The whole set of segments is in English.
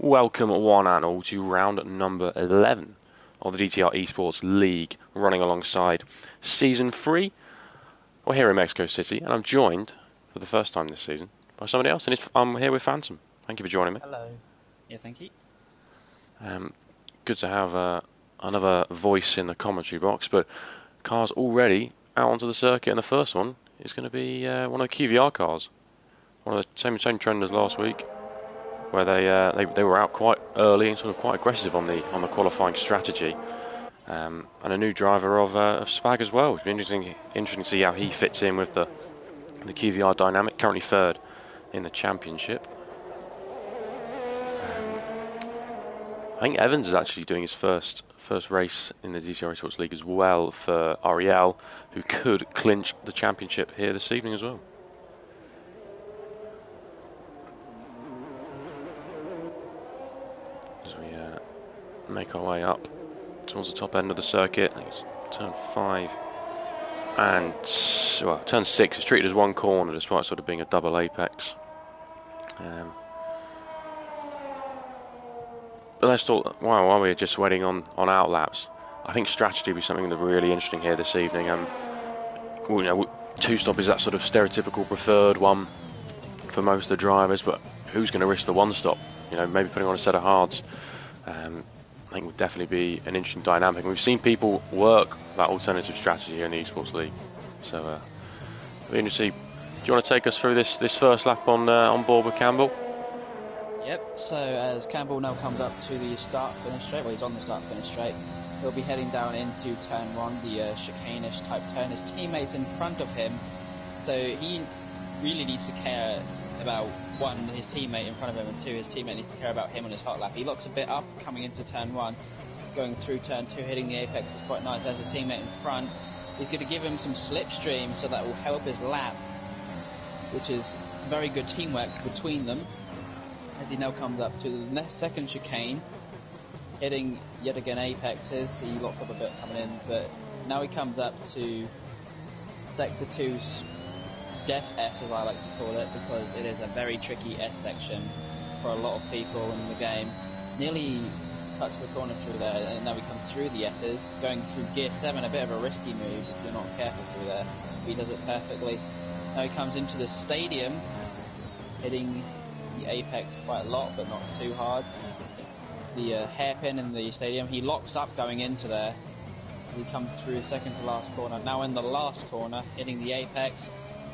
Welcome one and all to round number 11 of the DTR Esports League, running alongside Season 3. We're here in Mexico City, and I'm joined for the first time this season by somebody else, and I'm here with Phantom. Thank you for joining me. Hello. Yeah, thank you. Good to have another voice in the commentary box, but cars already out onto the circuit, and the first one is going to be one of the QVR cars, one of the same trend as last week, where they were out quite early and sort of quite aggressive on the qualifying strategy, and a new driver of Spag as well. It's been interesting to see how he fits in with the QVR dynamic. Currently third in the championship. I think Evans is actually doing his first race in the DTR Esports League as well for Ariel, who could clinch the championship here this evening as well. As we make our way up towards the top end of the circuit, I think it's turn 5 and turn 6 is treated as one corner despite sort of being a double apex. But let's talk, while we're just waiting on outlaps, I think strategy will be something that's really interesting here this evening. Two-stop is that sort of stereotypical preferred one for most of the drivers, but who's going to risk the one-stop? Maybe putting on a set of hards. I think would definitely be an interesting dynamic. And we've seen people work that alternative strategy here in the Esports League. So, it'll be interesting. Do you want to take us through this first lap on board with Campbell? Yep, so as Campbell now comes up to the start-finish straight, well, he's on the start-finish straight, he'll be heading down into turn 1, the chicane-ish type turn. His teammate's in front of him, so he really needs to care about, 1, his teammate in front of him, and 2, his teammate needs to care about him on his hot lap. He locks a bit up coming into turn 1, going through turn 2, hitting the apex is quite nice. There's his teammate in front. He's going to give him some slipstream, so that will help his lap, which is very good teamwork between them. As he now comes up to the second chicane, hitting yet again apexes. He locked up a bit coming in, but now he comes up to Sector 2's Death S, as I like to call it, because it is a very tricky S section for a lot of people in the game. Nearly cuts the corner through there, and now he comes through the S's, going through Gear 7, a bit of a risky move if you're not careful through there. He does it perfectly. Now he comes into the stadium, hitting the apex quite a lot, but not too hard. The hairpin in the stadium, he locks up going into there. He comes through second to last corner. Now in the last corner, hitting the apex.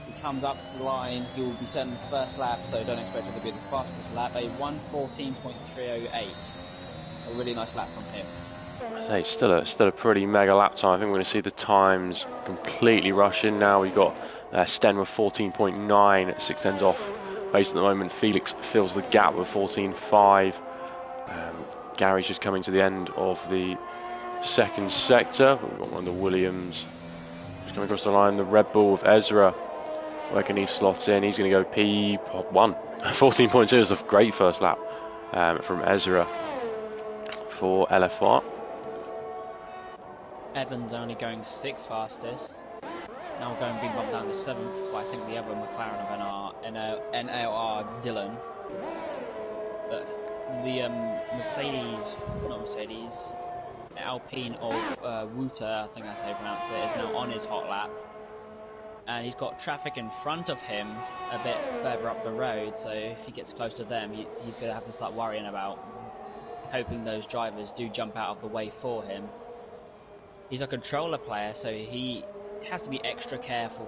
He comes up the line. He will be setting the first lap, so don't expect it to be the fastest lap. A 1:14.308. A really nice lap from him. I say still a pretty mega lap time. I think we're going to see the times completely rushing. Now we've got Sten with 14.9 at 6 ends off. Based at the moment, Felix fills the gap with 14.5. Gary's just coming to the end of the second sector. We've got one of the Williams just coming across the line. The Red Bull with Ezra. Where can he slot in? He's going to go P1. 14.2 is a great first lap from Ezra for LFR. Evans only going 6th fastest. Now we're going big bump down to 7th, but I think the other McLaren of NLR Dylan. But the Alpine of Wuta, I think that's how you pronounce it, is now on his hot lap. And he's got traffic in front of him a bit further up the road, so if he gets close to them, he's going to have to start worrying about hoping those drivers do jump out of the way for him. He's a controller player, so he has to be extra careful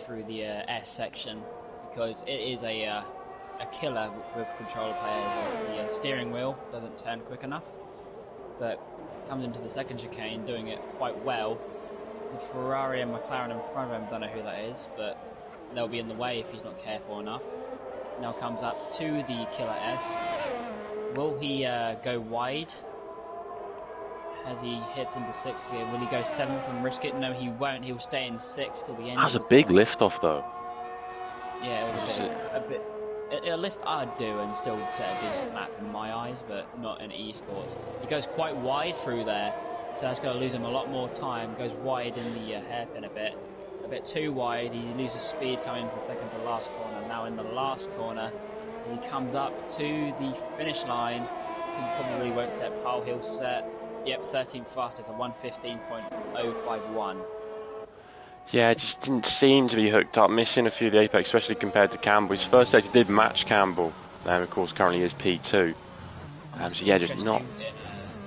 through the S section, because it is a killer with controller players, as the steering wheel doesn't turn quick enough. But comes into the second chicane doing it quite well. The Ferrari and McLaren in front of him, don't know who that is, but they'll be in the way if he's not careful enough. Now comes up to the killer S. Will he go wide as he hits into 6th gear? Will he go 7th and risk it? No, he won't. He'll stay in 6th till the end. That's a big lift off, though. Yeah, it was a bit. A lift I'd do and still set a decent lap in my eyes, but not in esports. He goes quite wide through there, so that's going to lose him a lot more time. Goes wide in the hairpin a bit too wide. He loses speed coming into the second to last corner. Now in the last corner, As he comes up to the finish line, he probably won't set pole. He'll set, yep, 13th fastest at 1:15.051. Yeah, it just didn't seem to be hooked up, missing a few of the apex, especially compared to Campbell. His first stage did match Campbell, of course currently is P2. So yeah, just not.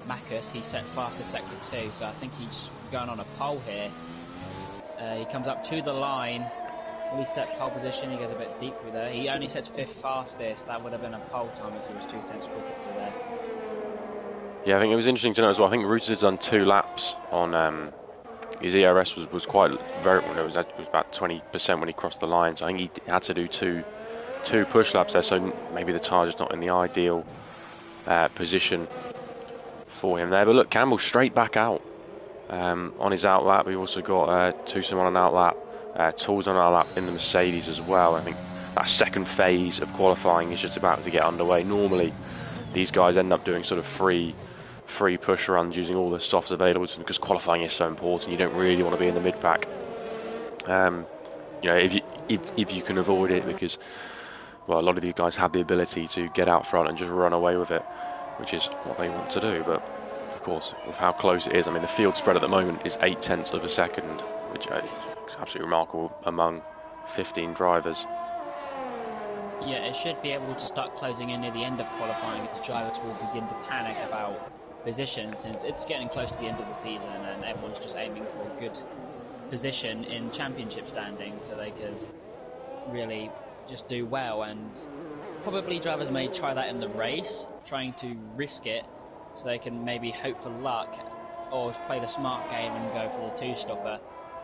Macus, he set fastest sector 2, so I think he's going on a pole here. He comes up to the line. Will he set pole position? He goes a bit deep through there. He only sets 5th fastest. That would have been a pole time if he was 2 tenths quicker through there. Yeah, I think it was interesting to know as well. I think Rooters had done 2 laps on his ERS was quite very. Well, it was about 20% when he crossed the line. So I think he had to do two push laps there. So maybe the tyre's just not in the ideal position for him there. But look, Campbell straight back out on his outlap. We've also got Tucson on an outlap, Tools on an outlap in the Mercedes as well. I think that second phase of qualifying is just about to get underway. Normally, these guys end up doing sort of free push runs using all the softs available to them because qualifying is so important. You don't really want to be in the mid pack. If you can avoid it, because well, a lot of these guys have the ability to get out front and just run away with it, which is what they want to do. But of course, with how close it is, I mean, the field spread at the moment is 0.8 of a second, which is absolutely remarkable among 15 drivers. Yeah, it should be able to start closing in near the end of qualifying as drivers will begin to panic about position, since it's getting close to the end of the season and everyone's just aiming for a good position in championship standing so they could really just do well. And probably drivers may try that in the race, trying to risk it so they can maybe hope for luck or play the smart game and go for the 2-stopper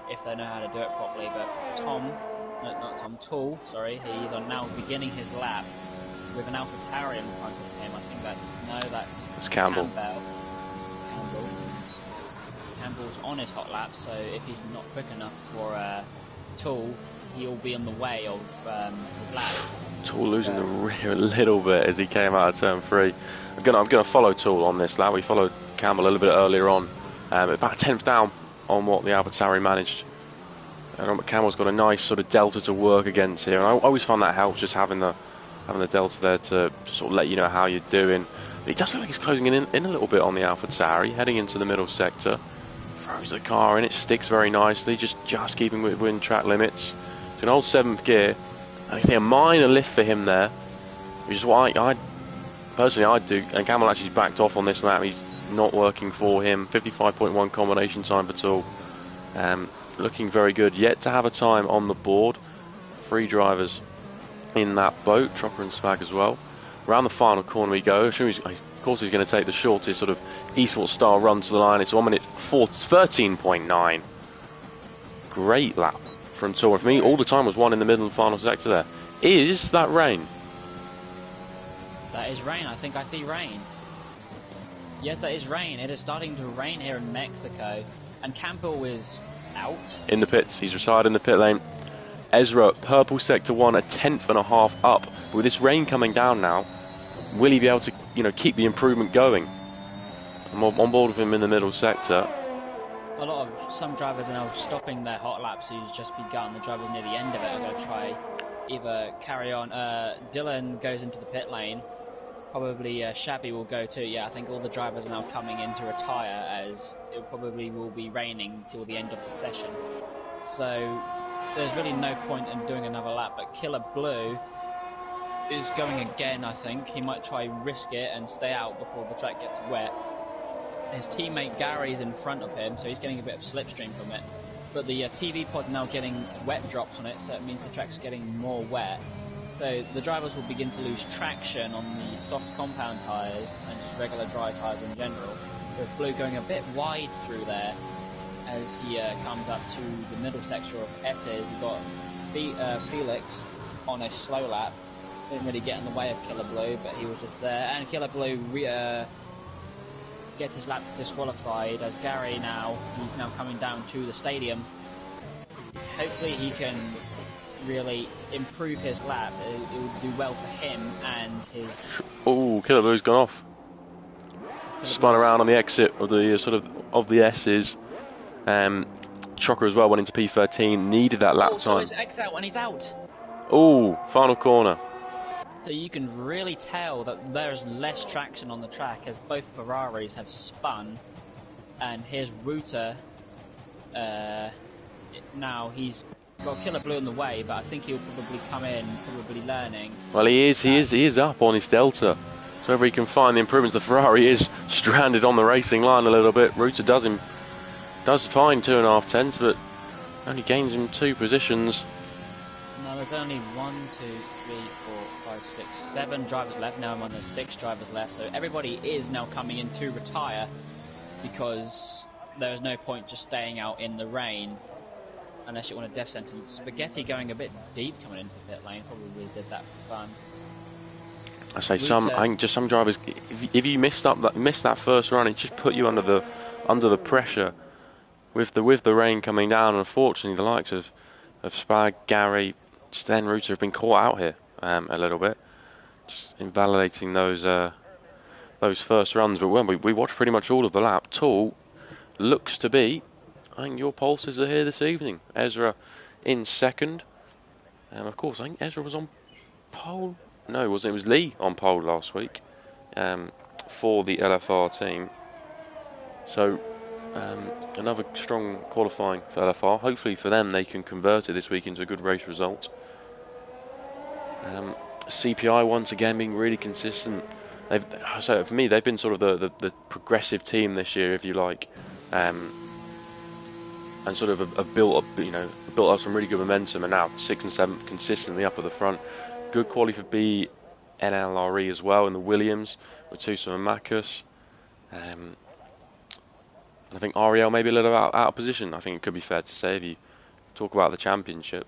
if they know how to do it properly. But Tool, sorry, he's on now beginning his lap with an AlphaTauri in front of him. I think that's Campbell. Campbell's on his hot lap, so if he's not quick enough for Tool, he'll be on the way of his lap. Tool losing the rear a little bit as he came out of turn 3. I'm gonna follow Tool on this lap. We followed Campbell a little bit earlier on, about 10th down on what the AlphaTauri managed. And Campbell's got a nice sort of delta to work against here, and I always find that helps, just having the delta there to sort of let you know how you're doing. But he does look like he's closing in a little bit on the AlphaTauri, heading into the middle sector. Throws the car in, it sticks very nicely, just keeping within track limits. It's an old 7th gear. I think a minor lift for him there, which is what I personally I'd do. And Campbell actually backed off on this lap. He's not working for him. 55.1 combination time for Tool. Looking very good. Yet to have a time on the board. 3 drivers in that boat. Trocker and Spag as well. Around the final corner we go. Of course he's going to take the shortest sort of esports style run to the line. It's 1:13.9. Great lap from Tool. For me, all the time was 1 in the middle and final sector there. Is that rain? That is rain. I think I see rain. Yes, that is rain. It is starting to rain here in Mexico. And Campbell is out. In the pits. He's retired in the pit lane. Ezra, purple sector 1, 1/10.5 up. But with this rain coming down now, will he be able to, keep the improvement going? I'm on board with him in the middle sector. Some drivers are now stopping their hot laps who's just begun. The drivers near the end of it are going to try either carry on. Dylan goes into the pit lane. Probably Shabby will go too. Yeah, I think all the drivers are now coming in to retire as it probably will be raining till the end of the session. So there's really no point in doing another lap. But Killer Blue is going again, I think. He might try risk it and stay out before the track gets wet. His teammate Gary's in front of him, so he's getting a bit of slipstream from it. But the TV pods are now getting wet drops on it, so it means the track's getting more wet. So the drivers will begin to lose traction on the soft compound tyres and just regular dry tyres in general. With Blue going a bit wide through there as he comes up to the middle sector of S's. We've got Felix on a slow lap. Didn't really get in the way of Killer Blue, but he was just there. And Killer Blue gets his lap disqualified as Gary he's now coming down to the stadium. Hopefully he can really improve his lap. It would do well for him and his... Oh, Killer Blue's gone off. Spun around on the exit of the of the S's. Chocker as well went into P13. Needed that lap time. So his X out and he's out. Oh, final corner. So you can really tell that there's less traction on the track as both Ferraris have spun, and his router, uh, now he's got Killer Blue in the way, but I think he'll probably come in, probably learning. Well, he is up on his Delta. So wherever he can find the improvements, the Ferrari is stranded on the racing line a little bit. Ruta does find 2.5 tenths, but only gains him 2 positions. Now there's only 1, 2, 3, 4, 5, 6, 7 drivers left. Now I'm on the 6 drivers left, so everybody is now coming in to retire because there is no point just staying out in the rain unless you want a death sentence. Spaghetti going a bit deep coming into the pit lane, probably did that for fun. I say I think just some drivers, if you missed that first run, it just put you under the pressure with the rain coming down. Unfortunately, the likes of Spag, Gary, Sten, Ruta have been caught out here a little bit, just invalidating those first runs. But when we watched pretty much all of the lap, Tool looks to be, I think your pulses are here this evening. Ezra in second. Of course, I think Ezra was on pole. No, it wasn't. It was Lee on pole last week for the LFR team. So another strong qualifying for LFR. Hopefully for them, they can convert it this week into a good race result. CPI once again being really consistent. So for me, they've been sort of the progressive team this year, if you like. And sort of have built up some really good momentum, and now 6th and 7th consistently up at the front. Good quality for BNLRE as well in the Williams with Tusa and Marcus. I think Ariel maybe a little out of position. I think it could be fair to say if you talk about the championship.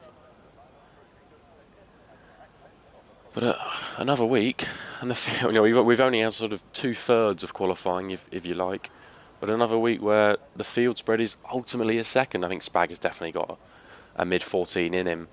But another week, and we've only had sort of 2/3 of qualifying, if you like. But another week where the field spread is ultimately a second. I think Spag has definitely got a mid-14 in him.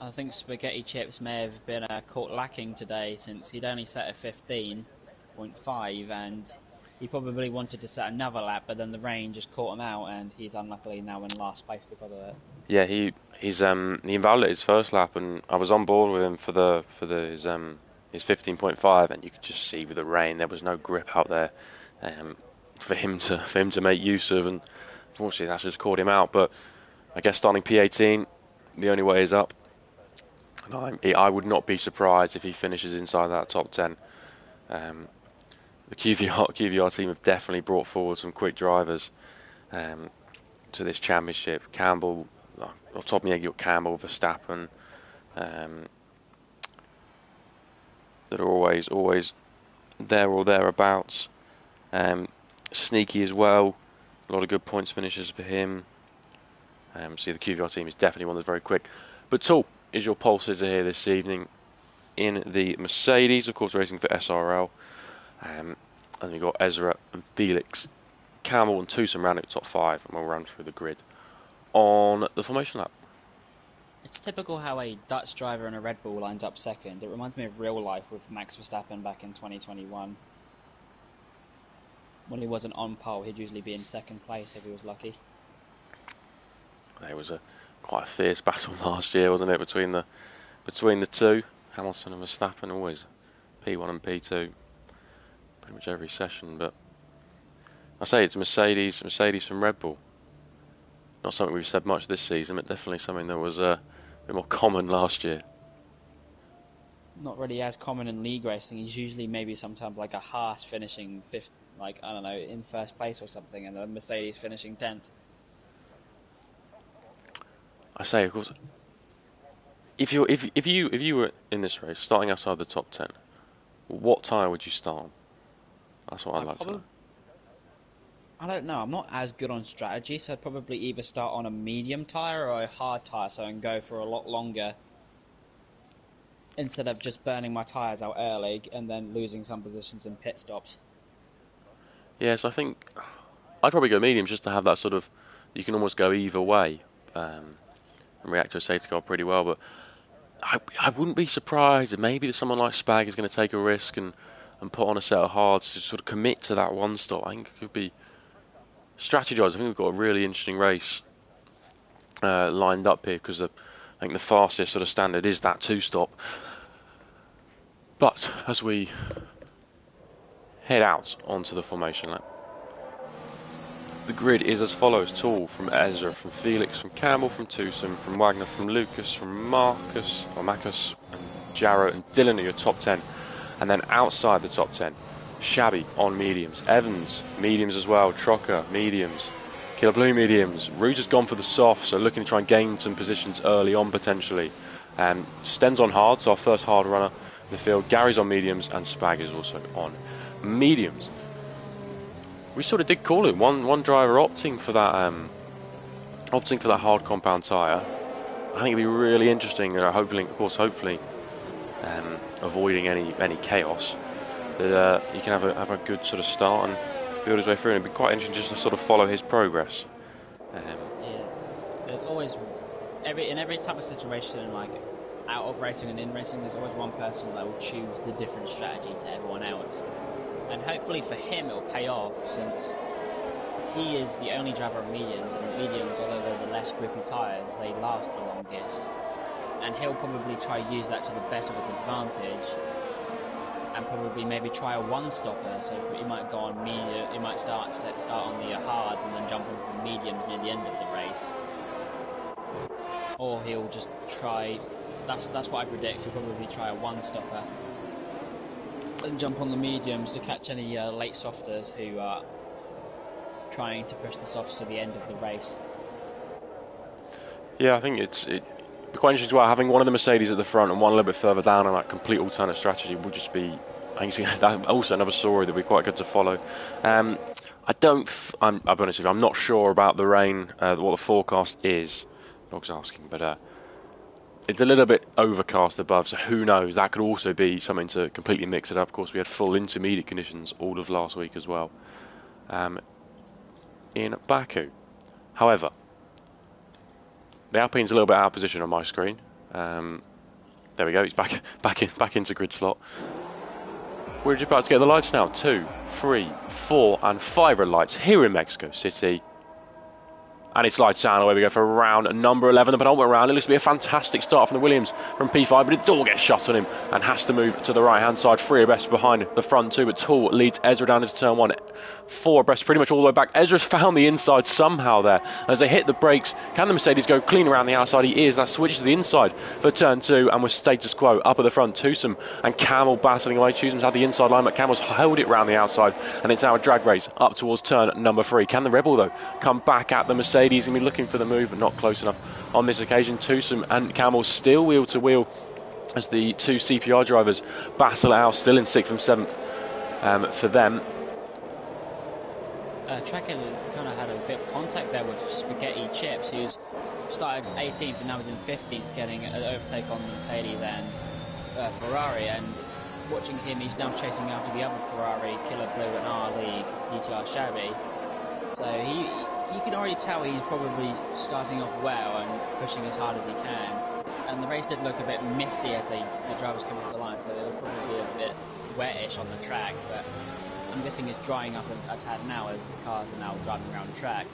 I think Spaghetti Chips may have been caught lacking today since he'd only set a 15.5 and he probably wanted to set another lap, but then the rain just caught him out and he's unluckily now in last place because of it. Yeah, he invalidated his first lap, and I was on board with him for his 15.5, and you could just see with the rain there was no grip out there for him to make use of, and unfortunately that's just caught him out. But I guess starting P18, the only way is up. And I would not be surprised if he finishes inside that top 10. The QVR team have definitely brought forward some quick drivers to this championship. Campbell, off the top of my head, you've got Campbell, Verstappen, that are always there or thereabouts. Sneaky as well, a lot of good points finishes for him. See, the QVR team is definitely one that's very quick. But Tool is your pole sitter here this evening in the Mercedes, of course, racing for SRL. And we've got Ezra and Felix, Campbell and Tucson rounding top 5, and we'll run through the grid on the formation lap. It's typical how a Dutch driver in a Red Bull lines up second. It reminds me of real life with Max Verstappen back in 2021. When he wasn't on pole, he'd usually be in second place if he was lucky. There was quite a fierce battle last year, wasn't it, between the two, Hamilton and Verstappen, always P1 and P2, pretty much every session. But I say it's Mercedes from Red Bull. Not something we've said much this season, but definitely something that was a bit more common last year. Not really as common in league racing. He's usually maybe sometimes like a Haas finishing fifth, like I don't know, in first place or something, and a Mercedes finishing 10th. I say, of course, if you were in this race, starting outside the top 10, what tyre would you start on? That's what I'd like to know. I don't know. I'm not as good on strategy, so I'd probably either start on a medium tyre or a hard tyre, so I can go for a lot longer instead of just burning my tyres out early and then losing some positions in pit stops. Yes, I think I'd probably go medium just to have that sort of, you can almost go either way and react to a safety car pretty well. But I wouldn't be surprised if maybe someone like Spag is going to take a risk and put on a set of hards to sort of commit to that one stop. I think it could be strategy-wise. I think we've got a really interesting race lined up here because think the fastest sort of standard is that 2-stop. But as we head out onto the formation lap, the grid is as follows: Tool from Ezra, from Felix, from Campbell, from Tusum, from Wagner, from Lucas, from Marcus, and Jarrow and Dylan are your top 10. And then outside the top 10, Shabby on mediums, Evans mediums as well, Trocker mediums, Killer Blue mediums. Rouge has gone for the soft, so looking to try and gain some positions early on potentially. Sten's on hard, so our first hard runner in the field. Gary's on mediums, and Spag is also on mediums. We sort of did call it one driver opting for that hard compound tyre. I think it'd be really interesting, hopefully avoiding any chaos, that he can have a good sort of start and build his way through, and it'd be quite interesting just to sort of follow his progress. Yeah, there's always in every type of situation, like out of racing and in racing, there's always one person that will choose the different strategy to everyone else, and hopefully for him it will pay off, since he is the only driver of mediums, and mediums, although they're the less grippy tyres, they last the longest, and he'll probably try to use that to the best of its advantage, and probably maybe try a one-stopper. So he might go on medium, he might start on the hards and then jump on the mediums near the end of the race, or he'll just try. That's what I predict. He'll probably try a one-stopper and jump on the mediums to catch any late softers who are trying to push the softs to the end of the race. Yeah, I think it'd be quite interesting as well, having one of the Mercedes at the front and one a little bit further down, and that complete alternate strategy would just be, I think, that's also another story that would be quite good to follow. I'll be honest with you, I'm not sure about the rain, what the forecast is. Bog's asking, but it's a little bit overcast above, so who knows? That could also be something to completely mix it up. Of course, we had full intermediate conditions all of last week as well in Baku. However, the Alpine's a little bit out of position on my screen. There we go. He's back into grid slot. We're just about to get the lights now. 2, 3, 4, and 5 red lights here in Mexico City. And it's lights out, away we go for round number 11, the penultimate round. It looks to be a fantastic start from the Williams from P5, but it all gets shut on him and has to move to the right-hand side. 3 abreast behind the front 2, but Tool leads Ezra down into turn 1. 4 abreast pretty much all the way back. Ezra's found the inside somehow there. As they hit the brakes, can the Mercedes go clean around the outside? He is. That switches to the inside for turn 2, and with status quo up at the front. Tusum and Camel battling away. Tusum's had the inside line, but Camel's held it round the outside, and it's now a drag race up towards turn number 3. Can the Rebel, though, come back at the Mercedes? He's going to be looking for the move, but not close enough on this occasion. Tusum and Camel still wheel to wheel as the 2 CPR drivers battle out, still in 6th and 7th for them. Tracker kind of had a bit of contact there with Spaghetti Chips, who's started 18th and now is in 15th, getting an overtake on Mercedes and Ferrari. And watching him, he's now chasing after the other Ferrari, Killer Blue and our lead, DTR Shabby. So you can already tell he's probably starting off well and pushing as hard as he can. And the race did look a bit misty as the drivers come off the line, so it was probably a bit wettish on the track, but I'm guessing it's drying up a tad now as the cars are now driving around the track.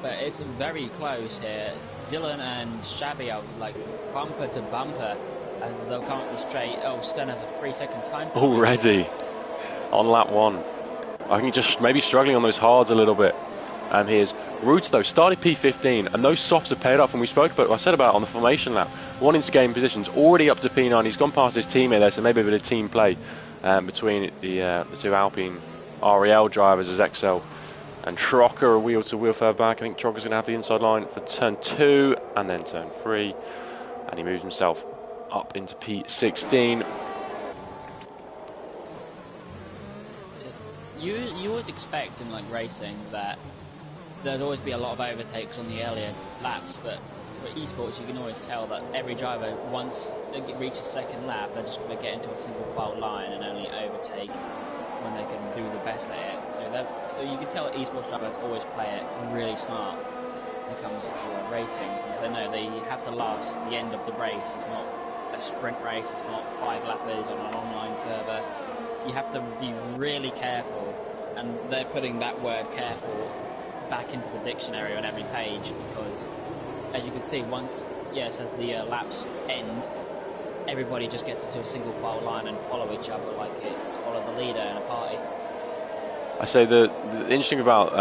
But it's very close here. Dylan and Shabby are like bumper to bumper as they'll come up the straight. Oh, Sten has a 3-second time already on lap 1. I think just maybe struggling on those hards a little bit. Here's Roots, though, started P15, and those softs have paid off. And we spoke about, I said about on the formation lap, wanting to gain positions, already up to P9. He's gone past his teammate there, so maybe a bit of team play between the 2 Alpine REL drivers as XL and Trocker are wheel to wheel further back. I think Trocker's going to have the inside line for turn 2 and then turn 3, and he moves himself up into P16. You always expect in like racing that there'd always be a lot of overtakes on the earlier laps, but for esports you can always tell that every driver, once they reach a second lap, they're just going to get into a single file line and only overtake when they can do the best at it. So you can tell that esports drivers always play it really smart when it comes to racing, since they know they have to last the end of the race. It's not a sprint race, it's not 5 lappers on an online server. You have to be really careful, and they're putting that word careful back into the dictionary on every page, because as you can see, once yes, as the laps end, everybody just gets into a single file line and follow each other like it's follow the leader in a party. I say the interesting about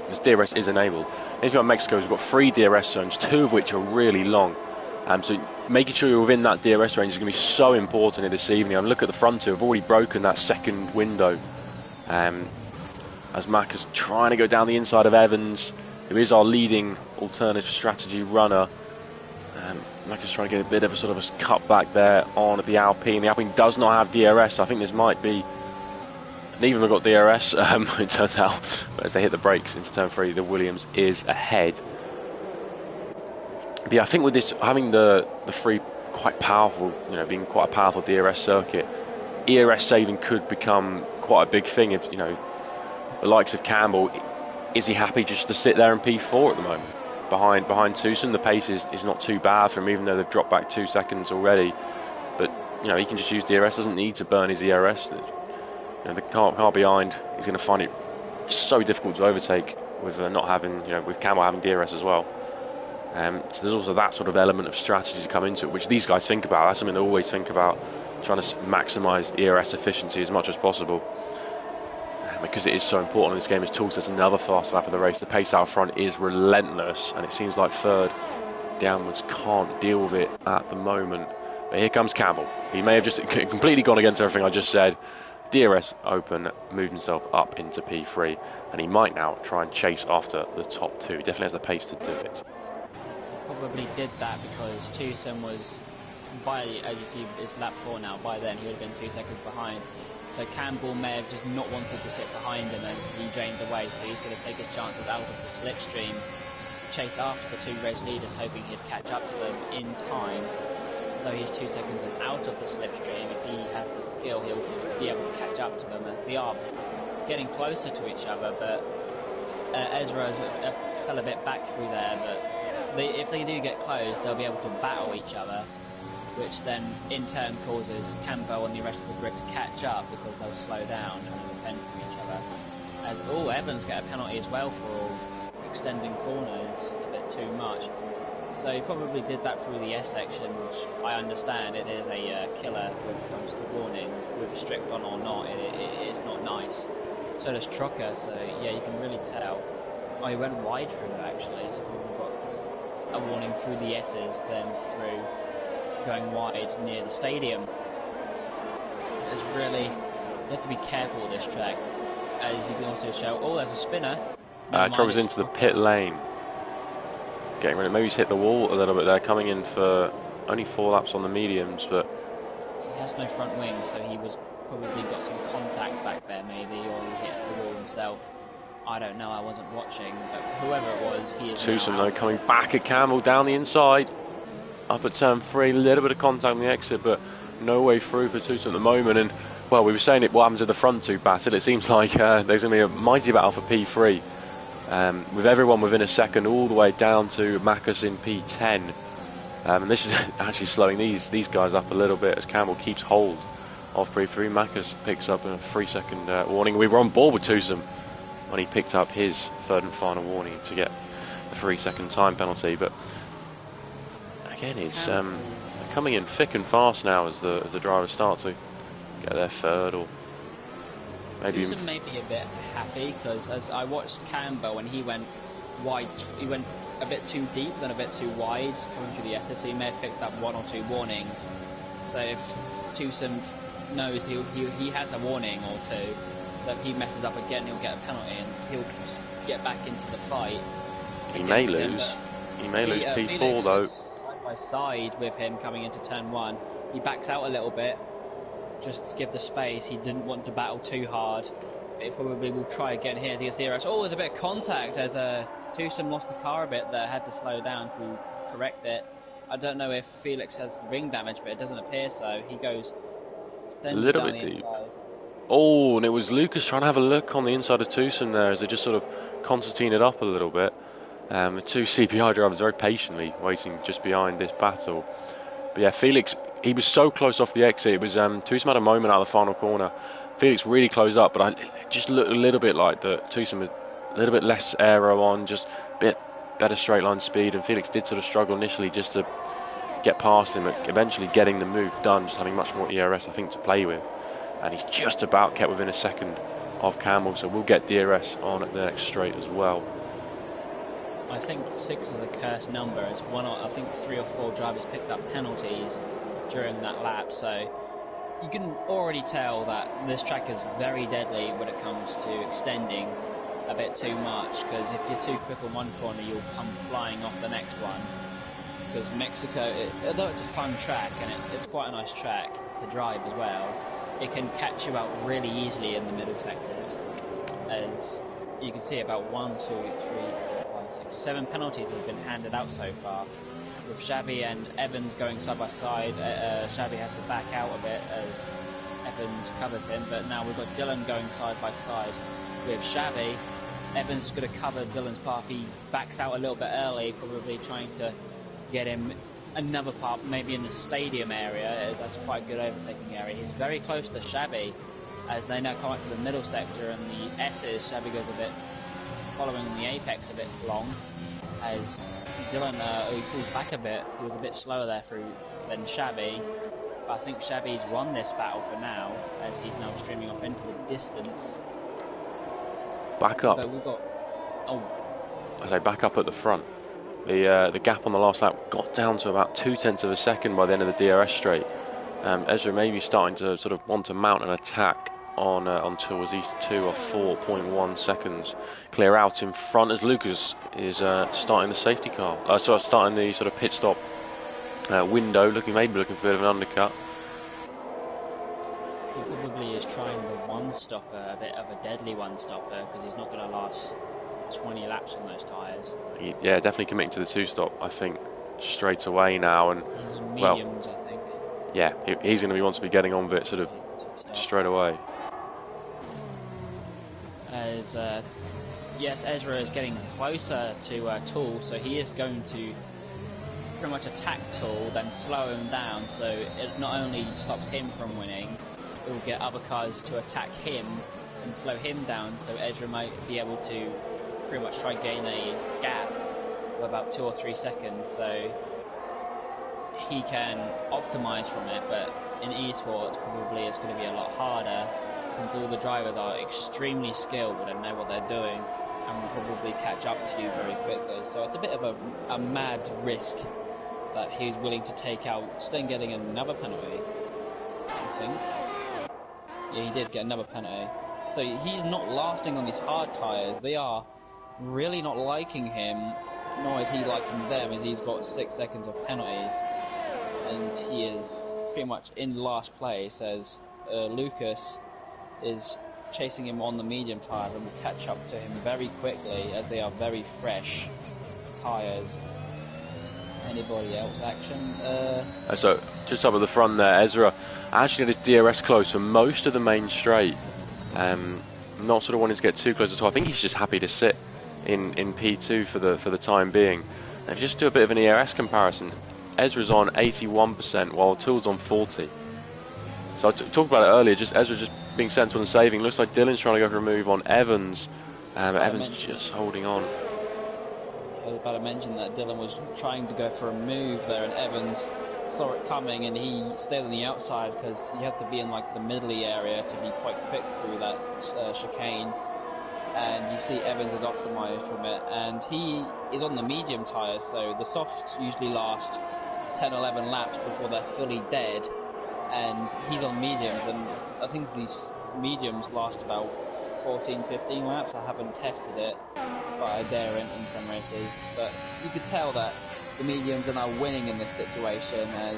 this DRS is enabled. The interesting about Mexico is we've got 3 DRS zones, 2 of which are really long. So making sure you're within that DRS range is going to be so important here this evening. And look at the front 2, have already broken that second window. As Mac is trying to go down the inside of Evans, who is our leading alternative strategy runner. Mac is trying to get a bit of a sort of a cut back there on the Alpine. The Alpine does not have DRS, so I think this might be. Neither of them got DRS, it turns out, but as they hit the brakes into turn 3, the Williams is ahead. But yeah, I think with this, having the 3 quite powerful, being quite a powerful DRS circuit, ERS saving could become quite a big thing. If, the likes of Campbell, is he happy just to sit there in P4 at the moment? Behind Tucson, the pace is not too bad for him, even though they've dropped back 2 seconds already. But, he can just use DRS, doesn't need to burn his ERS. The car behind, he's going to find it so difficult to overtake with not having, with Campbell having DRS as well. So there's also that sort of element of strategy to come into it, which these guys think about. That's something they always think about, trying to maximise ERS efficiency as much as possible. Because it is so important in this game, as Tool says, another fast lap of the race. The pace out front is relentless, and it seems like third downwards can't deal with it at the moment. But here comes Campbell. He may have just completely gone against everything I just said. DRS open, moved himself up into P3, and he might now try and chase after the top 2. Definitely has the pace to do it. Probably did that because Tucson was, as you see, it's lap 4 now. By then he would have been 2 seconds behind. So Campbell may have just not wanted to sit behind him as he drains away, so he's going to take his chances out of the slipstream, chase after the 2 race leaders, hoping he'd catch up to them in time. Though he's 2 seconds and out of the slipstream, if he has the skill, he'll be able to catch up to them as they are getting closer to each other. But Ezra fell a bit back through there, but if they do get close, they'll be able to battle each other, which then in turn causes Campbell and the rest of the grid to catch up because they'll slow down trying to defend from each other. As Evans get a penalty as well for extending corners a bit too much. So he probably did that through the S section, which I understand it is a killer when it comes to warnings, with strict on or not, it is not nice. So does Trucker, so yeah, you can really tell. Oh, he went wide through it actually, so probably got a warning through the S's, then through going wide near the stadium. It's really, you have to be careful with this track, as you can also show. Oh, there's a spinner. Trucker's into the pit lane. Getting rid of, maybe he's hit the wall a little bit there, coming in for only 4 laps on the mediums, but he has no front wing, so he was probably got some contact back there maybe, or he hit the wall himself. I don't know, I wasn't watching, but whoever it was, he is Tucson though coming back at Campbell down the inside, up at turn 3, a little bit of contact on the exit, but no way through for Tucson at the moment. And well, we were saying what happens to the front 2 battle. It seems like there's going to be a mighty battle for P3. With everyone within a second, all the way down to Macus in P10, and this is actually slowing these guys up a little bit as Campbell keeps hold of P3. Macus picks up a 3-second warning. We were on board with Tucson when he picked up his 3rd and final warning to get the 3-second time penalty. But again, it's coming in thick and fast now as the drivers start to get their 3rd or. Tucson may be a bit happy because as I watched Campbell when he went wide, he went a bit too deep, then a bit too wide coming through the SS, so he may have picked up 1 or 2 warnings. So if Tucson knows he has a warning or 2, so if he messes up again, he'll get a penalty and he'll get back into the fight. He may lose. He may lose P4 Felix though. Side by side with him coming into turn 1, he backs out a little bit. Just to give the space, he didn't want to battle too hard. He probably will try again here against DRS. Oh, there's a bit of contact as Tucson lost the car a bit there, had to slow down to correct it. I don't know if Felix has ring damage, but it doesn't appear so. He goes a little bit deep. Oh, and it was Lucas trying to have a look on the inside of Tucson there as they just sort of concertinaed it up a little bit. The 2 CPI drivers very patiently waiting just behind this battle. But yeah, Felix, he was so close off the exit. It was Tucson had a moment out of the final corner. Felix really closed up, but I just looked a little bit like that. Tucson with a little bit less aero on, just a bit better straight line speed, and Felix did sort of struggle initially just to get past him, eventually getting the move done, just having much more ERS, I think, to play with. And he's just about kept within a second of Campbell, so we'll get DRS on at the next straight as well. I think 6 is a cursed number, as I think 3 or 4 drivers picked up penalties during that lap, so you can already tell that this track is very deadly when it comes to extending a bit too much, because if you're too quick on one corner, you'll come flying off the next one. Because Mexico, although it's a fun track and it's quite a nice track to drive as well, it can catch you out really easily in the middle sectors. As you can see, about 1, 2, 3, 4, 5, 6, 7 penalties have been handed out so far. With Xavi and Evans going side by side, Xavi has to back out a bit as Evans covers him, but now we've got Dylan going side by side with Xavi. Evans is going to cover Dylan's path. He backs out a little bit early, probably trying to get him another part, maybe in the stadium area. That's quite a good overtaking area. He's very close to Xavi as they now come up to the middle sector, and the S's, Xavi goes a bit following the apex a bit long as Dylan he pulls back a bit. He was a bit slower there than Xavi, but I think Xavi's won this battle for now as he's now streaming off into the distance. Back up. But we've got, I say back up at the front. The gap on the last lap got down to about 0.2 of a second by the end of the DRS straight. Ezra may be starting to sort of want to mount an attack on towards these 2 or 4.1 seconds clear out in front as Lucas is starting the safety car. Starting the sort of pit stop window, maybe looking for a bit of an undercut. He probably is trying the one-stopper, a bit of a deadly one-stopper, because he's not going to last 20 laps on those tyres. Yeah, definitely committing to the 2-stop, I think, straight away now. And he's on mediums, I think. Yeah, he's going to want to be getting on with it sort of straight away. As yes, Ezra is getting closer to Tool, so he is going to pretty much attack Tool, then slow him down, so it not only stops him from winning, it will get other cars to attack him and slow him down, so Ezra might be able to pretty much try gain a gap of about 2 or 3 seconds, so he can optimize from it. But in esports, probably it's going to be a lot harder, since all the drivers are extremely skilled and know what they're doing and will probably catch up to you very quickly. So it's a bit of a mad risk that he's willing to take out, still getting another penalty, I think. Yeah, he did get another penalty. So he's not lasting on these hard tyres. They are really not liking him, nor is he liking them, as he's got 6 seconds of penalties. And he is pretty much in last place, as Lucas is chasing him on the medium tyres and will catch up to him very quickly, as they are very fresh tyres. Anybody else action? So just up at the front there, Ezra actually had his DRS close for most of the main straight. Not sort of wanting to get too close at all. I think he's just happy to sit in P2 for the time being. And if you just do a bit of an ERS comparison, Ezra's on 81% while Tool's on 40%. So I talked about it earlier, just Ezra just being sensible and saving. Looks like Dylan's trying to go for a move on Evans. Evans just holding on. I was about to mention that Dylan was trying to go for a move there, and Evans saw it coming and he stayed on the outside, because you have to be in like the middly area to be quite quick through that chicane. And you see Evans is optimized from it, and he is on the medium tyres, so the softs usually last 10-11 laps before they're fully dead, and he's on mediums, and I think these mediums last about 14-15 laps. I haven't tested it, but I dare in some races. But you could tell that the mediums are now winning in this situation, as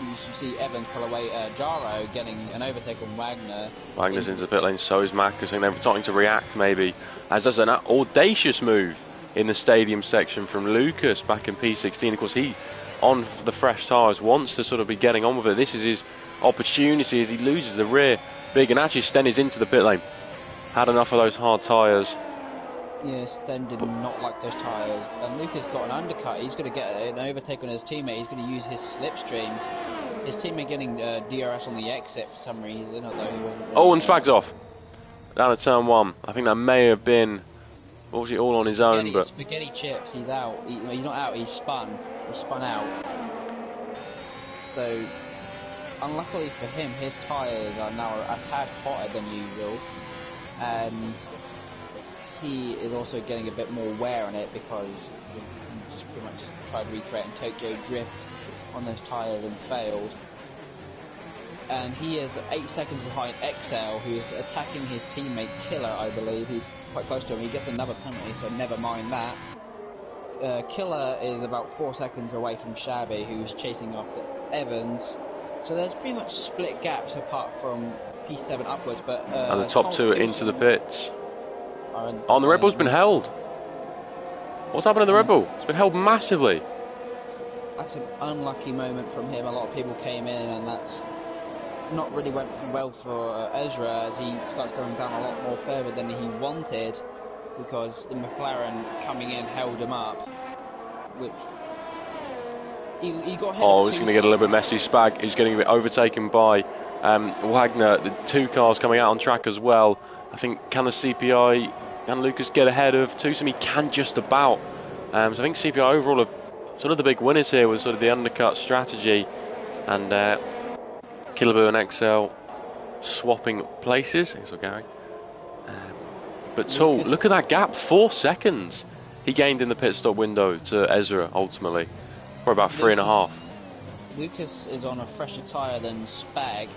you see Evans pull away Jaro, getting an overtake on Wagner. Wagner's into the pit lane, so is Marcus, and they're starting to react maybe, as there's an audacious move in the stadium section from Lucas back in P16. Of course, he, on the fresh tyres, wants to sort of be getting on with it. This is his opportunity as he loses the rear big, and actually Sten is into the pit lane. Had enough of those hard tyres. Yeah, Sten did not like those tyres, and Lucas got an undercut. He's going to get an overtake on his teammate. He's going to use his slipstream. His teammate getting DRS on the exit for some reason, although he wasn't. Oh, and Spag's off down at turn 1. I think that may have been obviously all on his own, but spaghetti chips. He's out. He's not out. He's spun. He spun out. though unluckily for him, his tyres are now a tad hotter than usual, and he is also getting a bit more wear on it because he just pretty much tried recreating Tokyo Drift on those tyres and failed. And he is 8 seconds behind XL, who's attacking his teammate Killer, I believe. He's quite close to him. He gets another penalty, so never mind that. Killer is about 4 seconds away from Shabby, who's chasing after Evans. So there's pretty much split gaps apart from P7 upwards, but and the top two are into the pits. Oh, and the Red Bull's been held. What's happened to the Red Bull? It's been held massively. That's an unlucky moment from him. A lot of people came in, and that's not really went well for Ezra, as he starts going down a lot more further than he wanted, because the McLaren coming in held him up, which he got ahead of it's going to get a little bit messy. Spag is getting a bit overtaken by Wagner. The two cars coming out on track as well. I think, can the CPI, can Lucas get ahead of Tusum? He can just about. So I think CPI overall are sort of the big winners here with sort of the undercut strategy, and Killaboo and XL swapping places. Thanks for Gary. But Tool, look at that gap, 4 seconds he gained in the pit stop window to Ezra ultimately, for about 3.5. Lucas is on a fresher tyre than Spag,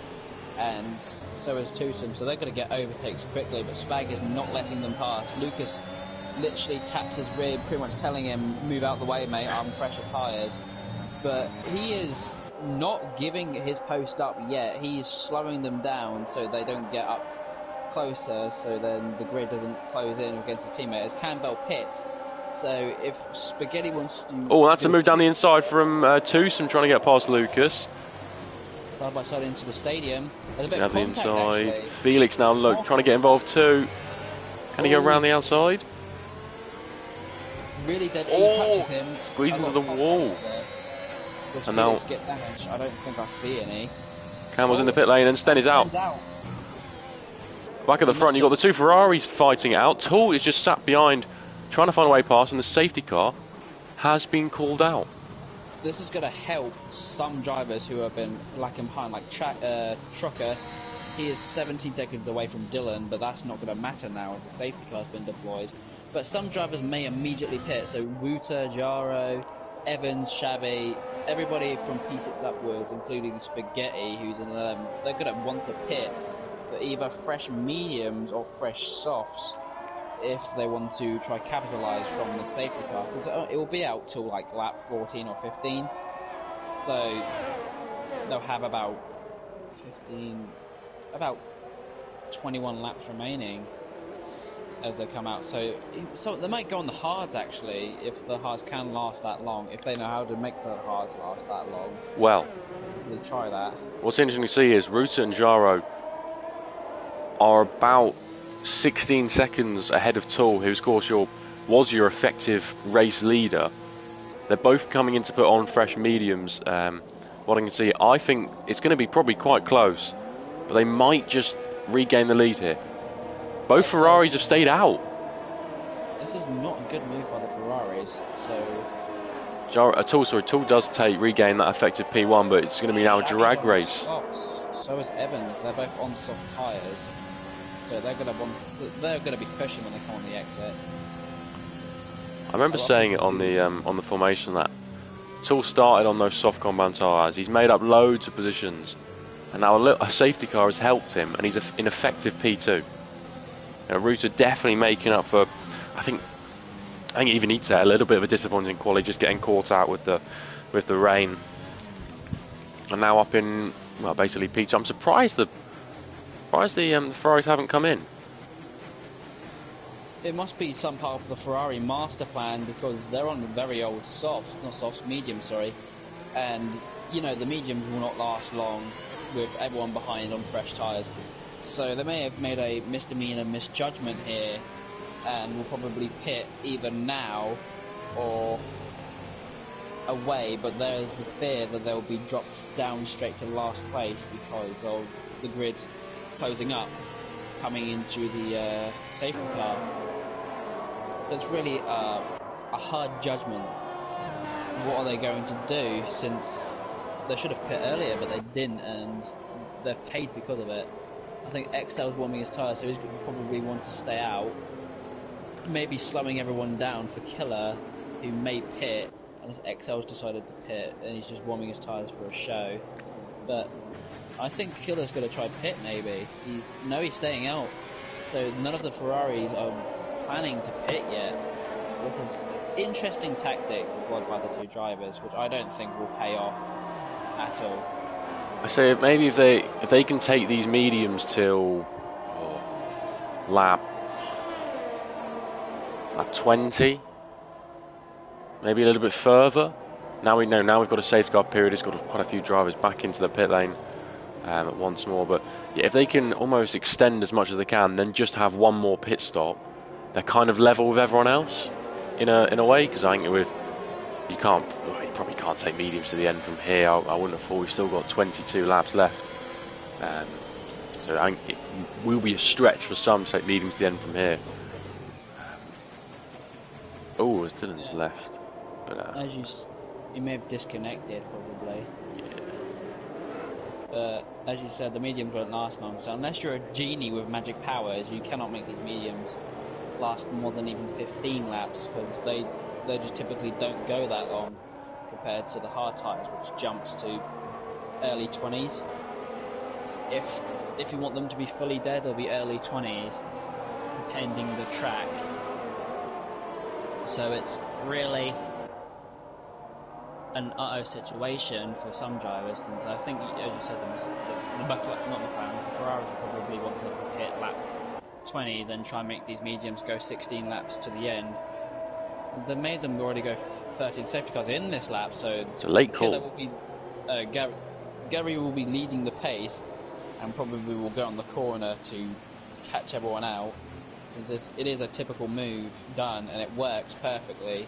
and so is Tusum, so they're going to get overtakes quickly, but Spag is not letting them pass. Lucas literally taps his rib, pretty much telling him, move out the way mate, I'm fresher tyres. But he is not giving his post up yet. He's slowing them down so they don't get up closer, so then the grid doesn't close in against his teammate as Campbell pits. So if Spaghetti wants to... Oh, that's a move down the inside from Tusum trying to get past Lucas. Side by side into the stadium. There's a bit Down of the contact, inside. actually. Felix now trying to get involved too. Can he go around the outside? Really dead. He touches him. Squeeze into the wall. Does And Felix now get damage? I don't think I see any. Campbell's in the pit lane and Sten is out. Back at the front, you've got the two Ferraris fighting it out. Tool is just sat behind, trying to find a way past, and the safety car has been called out. This is going to help some drivers who have been lacking behind, like Trucker. He is 17 seconds away from Dylan, but that's not going to matter now as the safety car has been deployed. But some drivers may immediately pit, so Wuta, Jaro, Evans, Shabby, everybody from P6 upwards, including Spaghetti, who's in 11th, they're going to want to pit for either fresh mediums or fresh softs if they want to try capitalise from the safety car. Since it will be out till like lap 14 or 15, so they'll have about 21 laps remaining as they come out. So they might go on the hards actually, if the hards can last that long, if they know how to make the hards last that long. Well, they try that. What's interesting to see is Ruta and Jaro are about 16 seconds ahead of Tool, who of course was your effective race leader. They're both coming in to put on fresh mediums. What I can see, I think it's going to be probably quite close, but they might just regain the lead here. Both Ferraris have stayed out. This is not a good move by the Ferraris. Tool does regain that effective P1, but it's going to be now a drag race. So is Evans. They're both on soft tyres, so they're going to be pushing when they come on the exit. I remember saying it on the formation that Tool started on those soft compound tyres. He's made up loads of positions, and now a safety car has helped him, and he's an effective P2. Ruta definitely making up for, I think even he'd say a little bit of a disappointing quality, just getting caught out with the rain. And now up in, well, basically P2. I'm surprised the Ferraris haven't come in. It must be some part of the Ferrari master plan, because they're on very old medium, and the mediums will not last long with everyone behind on fresh tyres. So they may have made a misdemeanor misjudgment here, and will probably pit either now or away, but there's the fear that they'll be dropped down straight to last place because of the grid closing up, coming into the safety car. It's really a hard judgment. What are they going to do, since they should have pit earlier, but they didn't, and they're paid because of it. I think XL's warming his tyres, so he's going to probably want to stay out. Maybe slowing everyone down for Killer, who may pit, as XL's decided to pit, and he's just warming his tyres for a show. But I think Killer's going to try pit, maybe. He's staying out. So none of the Ferraris are planning to pit yet. So this is an interesting tactic deployed by the two drivers, which I don't think will pay off at all. I say maybe if they can take these mediums till lap 20, maybe a little bit further. Now we know. Now we've got a safeguard period. It's got quite a few drivers back into the pit lane once more. But yeah, if they can almost extend as much as they can, then just have one more pit stop, they're kind of level with everyone else in a way. Because I think you probably can't take mediums to the end from here. I wouldn't have thought. We've still got 22 laps left. So I think it will be a stretch for some to take mediums to the end from here. Oh, as Dylan's left. But as you may have disconnected probably. Yeah. As you said, the mediums won't last long. So unless you're a genie with magic powers, you cannot make these mediums last more than even 15 laps, because they just typically don't go that long compared to the hard tyres, which jumps to early 20s. If you want them to be fully dead, they'll be early 20s, depending the track. So it's really an situation for some drivers, since I think, as you said, the Ferraris will probably want to hit lap 20, then try and make these mediums go 16 laps to the end. They made them already go 13 safety cars in this lap, so it's a late call. Gary will be leading the pace, and probably will go on the corner to catch everyone out, since it is a typical move done and it works perfectly.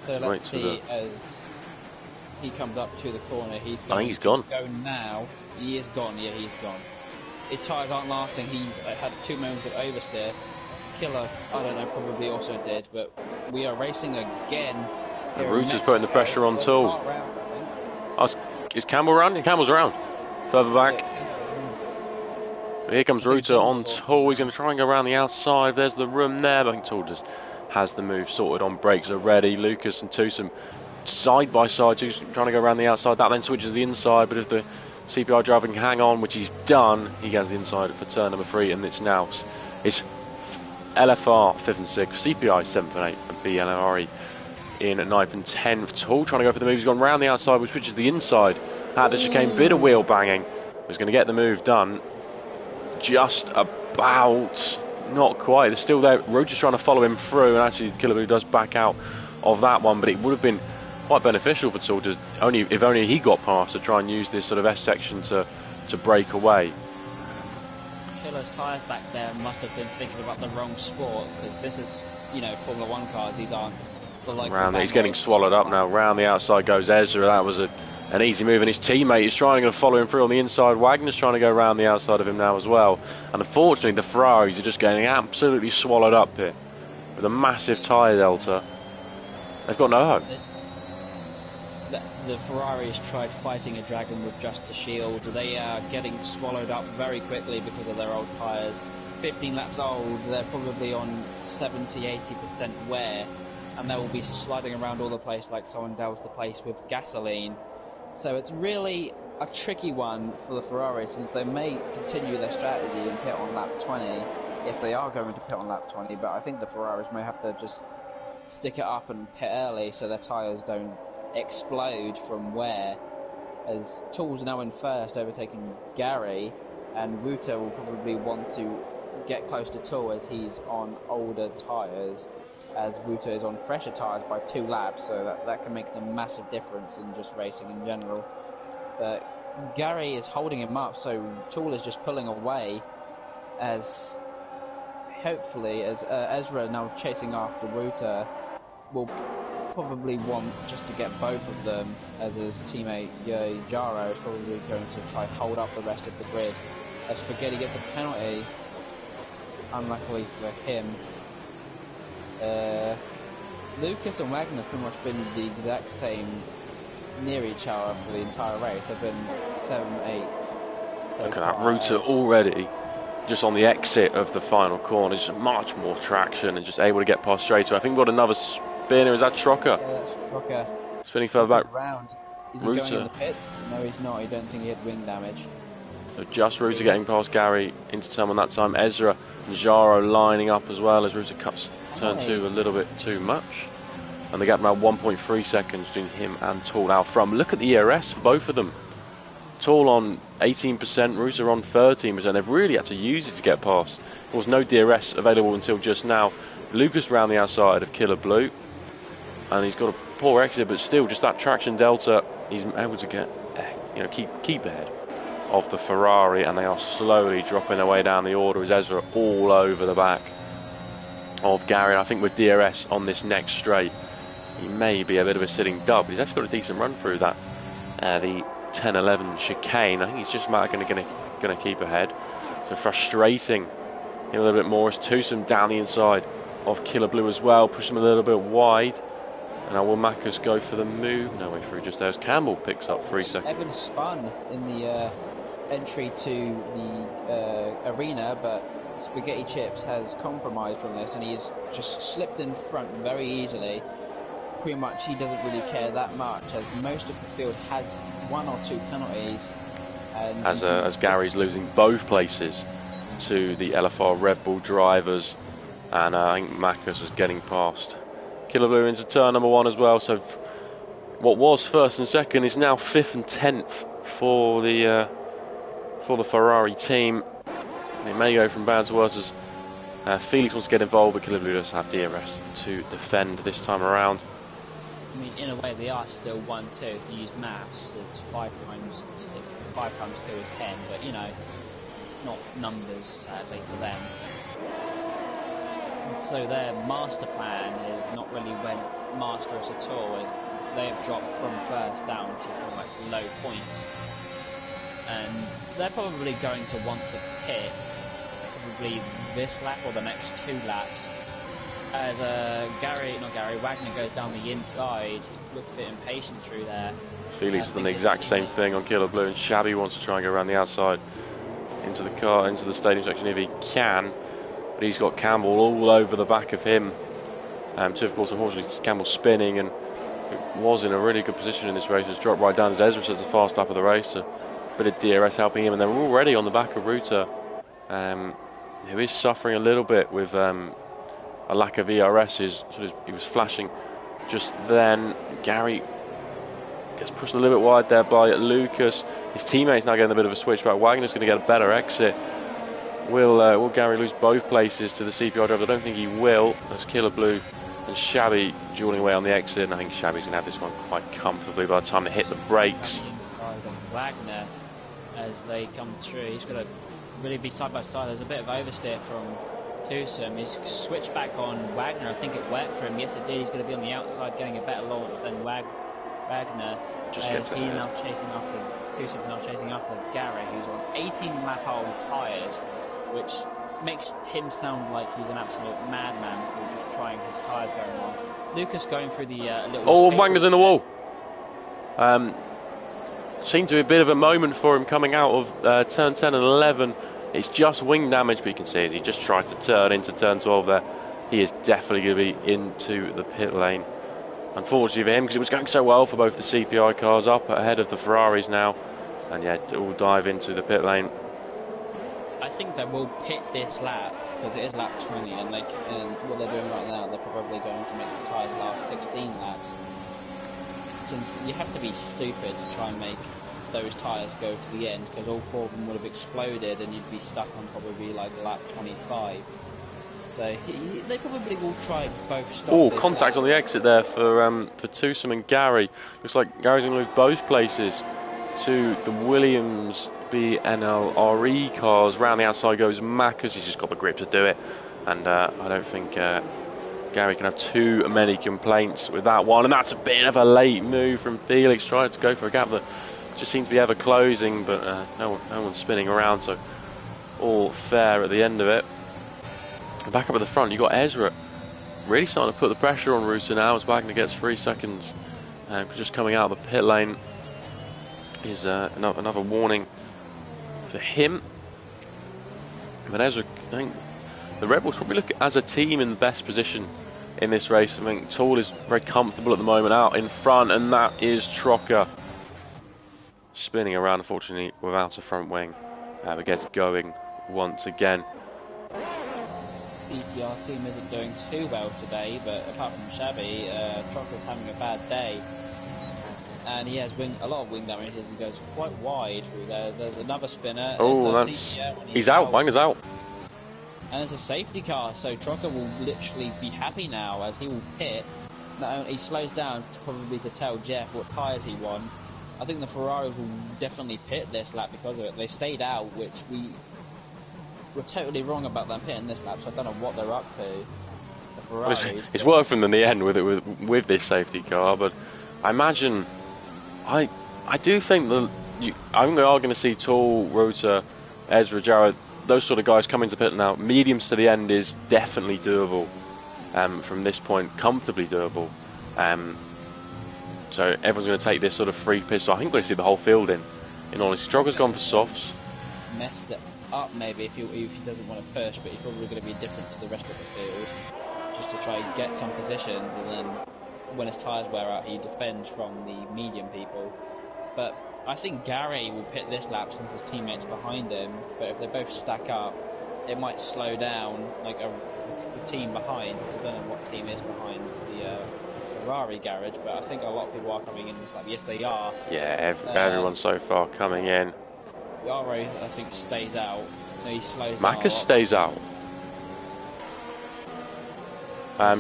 So let's see as he comes up to the corner. He's gone. Go now. He is gone. Yeah, he's gone. His tyres aren't lasting. He's had 2 moments of oversteer. Killer, I don't know, probably also did, but we are racing again. Router's putting the pressure on Tool. Is Campbell around? Campbell's around. Further back. Yeah. Here comes Router on Tool. He's going to try and go around the outside. There's the room there, but I think Tool just has the move sorted on brakes already. Lucas and Twosome side by side, trying to go around the outside. That then switches the inside, but if the CPI driver can hang on, which he's done, he has the inside for turn number 3, and it's now it's LFR 5th and 6th, CPI 7th and 8th, and BLRE in 9th and 10th. Tool trying to go for the move. He's gone round the outside, which switches the inside at the chicane. Bit of wheel banging. Was going to get the move done. Just about. Not quite. They're still there. Roger's trying to follow him through, and actually Killer Blue does back out of that one, but it would have been quite beneficial for Tool if only he got past, to try and use this sort of S section to break away. Killer's tyres back there must have been thinking about the wrong sport, because this is, Formula 1 cars. These aren't the local. He's getting swallowed up now. Round the outside goes Ezra. That was an easy move, and his teammate is trying to follow him through on the inside. Wagner's trying to go around the outside of him now as well, and unfortunately the Ferraris are just getting absolutely swallowed up here with a massive tyre delta. They've got no hope. The Ferraris tried fighting a Dragon with just a shield. They are getting swallowed up very quickly because of their old tyres. 15 laps old, they're probably on 70-80% wear, and they will be sliding around all the place like someone doused the place with gasoline. So it's really a tricky one for the Ferraris, since they may continue their strategy and pit on lap 20 if they are going to pit on lap 20, but I think the Ferraris may have to just stick it up and pit early so their tyres don't explode from wear, as Tool's now in first, overtaking Gary, and Ruta will probably want to get close to Tool as he's on older tyres, as Ruta is on fresher tyres by 2 laps, so that can make a massive difference in just racing in general. But Gary is holding him up, so Tool is just pulling away, as hopefully as Ezra now chasing after Ruta will probably want just to get both of them, as his teammate Jaro is probably going to try hold up the rest of the grid. As Spaghetti gets a penalty, unluckily for him. Lucas and Wagner have pretty much been the exact same near each other for the entire race. They've been 7th, 8th. So look at that, Ruta already just on the exit of the final corner, just much more traction and just able to get past straight. So I think we've got another spinner. Is that Trocker? Yeah, that's Trocker. Spinning further back. Round. Is he Ruta going in the pits? No, he's not. I don't think he had wing damage. So just Ruta getting past Gary into turn 1 that time. Ezra and Jaro lining up as well as Ruta cuts turn 2 a little bit too much. And the gap now 1.3 seconds between him and Tall out from. Look at the ERS for both of them. Tall on 18%, Ruta on 13%. They've really had to use it to get past. There was no DRS available until just now. Lucas round the outside of Killer Blue. And he's got a poor exit, but still just that traction delta, he's able to get, keep ahead of the Ferrari, and they are slowly dropping their way down the order as Ezra all over the back of Gary. And I think with DRS on this next straight, he may be a bit of a sitting dub. He's actually got a decent run through that, the 10-11 chicane. I think he's just going to keep ahead. So frustrating him a little bit more as Twosome down the inside of Killer Blue as well, push him a little bit wide. And now will Macus go for the move? No way through just there as Campbell picks up 3 seconds. Evans spun in the entry to the arena, but Spaghetti Chips has compromised from this and he's just slipped in front very easily. Pretty much he doesn't really care that much as most of the field has 1 or 2 penalties. And as Gary's losing both places to the LFR Red Bull drivers, and I think Macus is getting past Killer Blue into turn number 1 as well. So what was 1st and 2nd is now 5th and 10th for the Ferrari team. It may go from bad to worse as Felix wants to get involved, but Killer Blue does have DRS to defend this time around. I mean, in a way, they are still 1-2. If you use maths, it's 5 times 2 is 10, but not numbers sadly for them. And so their master plan is not really went masterous at all, as they have dropped from 1st down to pretty much low points. And they're probably going to want to pit probably this lap or the next 2 laps as Wagner goes down the inside. He looked a bit impatient through there. Felix has done the exact same thing on Killer Blue, and Shabby wants to try and go around the outside into the stadium section if he can, but he's got Campbell all over the back of him. Too, of course, unfortunately, Campbell spinning and was in a really good position in this race. Has dropped right down as Ezra says the fast lap of the race. A bit of DRS helping him, and they're already on the back of Ruta, who is suffering a little bit with a lack of ERSs. So he was flashing just then. Gary gets pushed a little bit wide there by Lucas. His teammate's now getting a bit of a switch back. Wagner's going to get a better exit. Will Gary lose both places to the CPR driver? I don't think he will. There's Killer Blue and Shabby dueling away on the exit, and I think Shabby's going to have this one quite comfortably by the time they hit the brakes. Inside of Wagner as they come through. He's got to really be side by side. There's a bit of oversteer from Twosome. He's switched back on Wagner. I think it worked for him. Yes, it did. He's going to be on the outside getting a better launch than Wagner. Just as he's now chasing after Twosome's now chasing after Gary, who's on 18 lap old tyres, which makes him sound like he's an absolute madman for just trying his tyres going on. Lucas going through the little... Oh, Wagner's in the wall. Seemed to be a bit of a moment for him coming out of turn 10 and 11. It's just wing damage, but you can see as he just tried to turn into turn 12 there, he is definitely going to be into the pit lane. Unfortunately for him, because it was going so well for both the CPI cars, up ahead of the Ferraris now, and yeah, all dive into the pit lane. I think they will pit this lap because it is lap 20, and what they're doing right now, they're probably going to make the tyres last 16 laps. Since you have to be stupid to try and make those tyres go to the end, because all 4 of them would have exploded and you'd be stuck on probably like lap 25. So they probably will try both stops. Oh, contact on the exit there for Twosome and Gary. Looks like Gary's going to lose both places to the Williams BNL RE cars. Round the outside goes Macus. He's just got the grip to do it, and I don't think Gary can have too many complaints with that one. And that's a bit of a late move from Felix, trying to go for a gap that just seems to be ever closing, but no one's spinning around, so all fair at the end of it. Back up at the front, you've got Ezra really starting to put the pressure on Ruta now as Wagner gets 3 seconds just coming out of the pit lane is another warning for him. But Ezra, I think the Red Bulls probably look as a team in the best position in this race. I think Tool is very comfortable at the moment out in front, and that is Trocker spinning around, unfortunately, without a front wing. But gets going once again. DTR team isn't doing too well today, but apart from Shabby, Trocker's having a bad day. And he has a lot of wing damage as he goes quite wide through there. There's another spinner. Oh, he's out. Wanger's out. And it's a safety car, so Trocker will literally be happy now as he will pit. Not only he slows down probably to tell Jeff what tyres he won. I think the Ferrari will definitely pit this lap because of it. They stayed out, which we were totally wrong about them pitting this lap, so I don't know what they're up to. The Ferraris, it's worked from the end with this safety car, but I imagine I do think I think we are going to see Tool, Rota, Ezra, Jared, those sort of guys come into pit now. Mediums to the end is definitely doable. From this point, comfortably doable. So everyone's going to take this sort of free pitch. So I think we're going to see the whole field in honesty. Strogger's gone for softs. Messed it up maybe if he doesn't want to push, but he's probably going to be different to the rest of the field, just to try and get some positions, and then when his tyres wear out, he defends from the medium people. But I think Gary will pit this lap since his teammates behind him. But if they both stack up, it might slow down like the team behind. I don't know what team is behind the Ferrari garage, but I think a lot of people are coming in this lap. Yes, they are. Yeah, everyone so far coming in. Yaro, I think, stays out. No, he slows Macus down. stays out.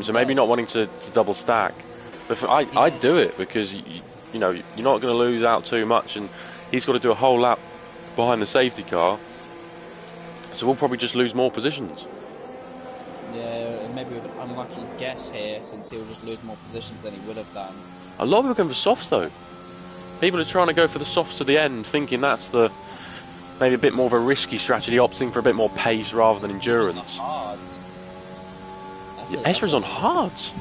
So maybe not wanting to double stack. But I'd do it because you know, you're not going to lose out too much, and he's got to do a whole lap behind the safety car. So we'll probably just lose more positions. Yeah, maybe with an unlucky guess here, since he'll just lose more positions than he would have done. A lot of people are going for softs though. People are trying to go for the softs to the end, thinking that's maybe a bit more of a risky strategy, opting for a bit more pace rather than endurance. Hards. Yeah, Ezra's on hards.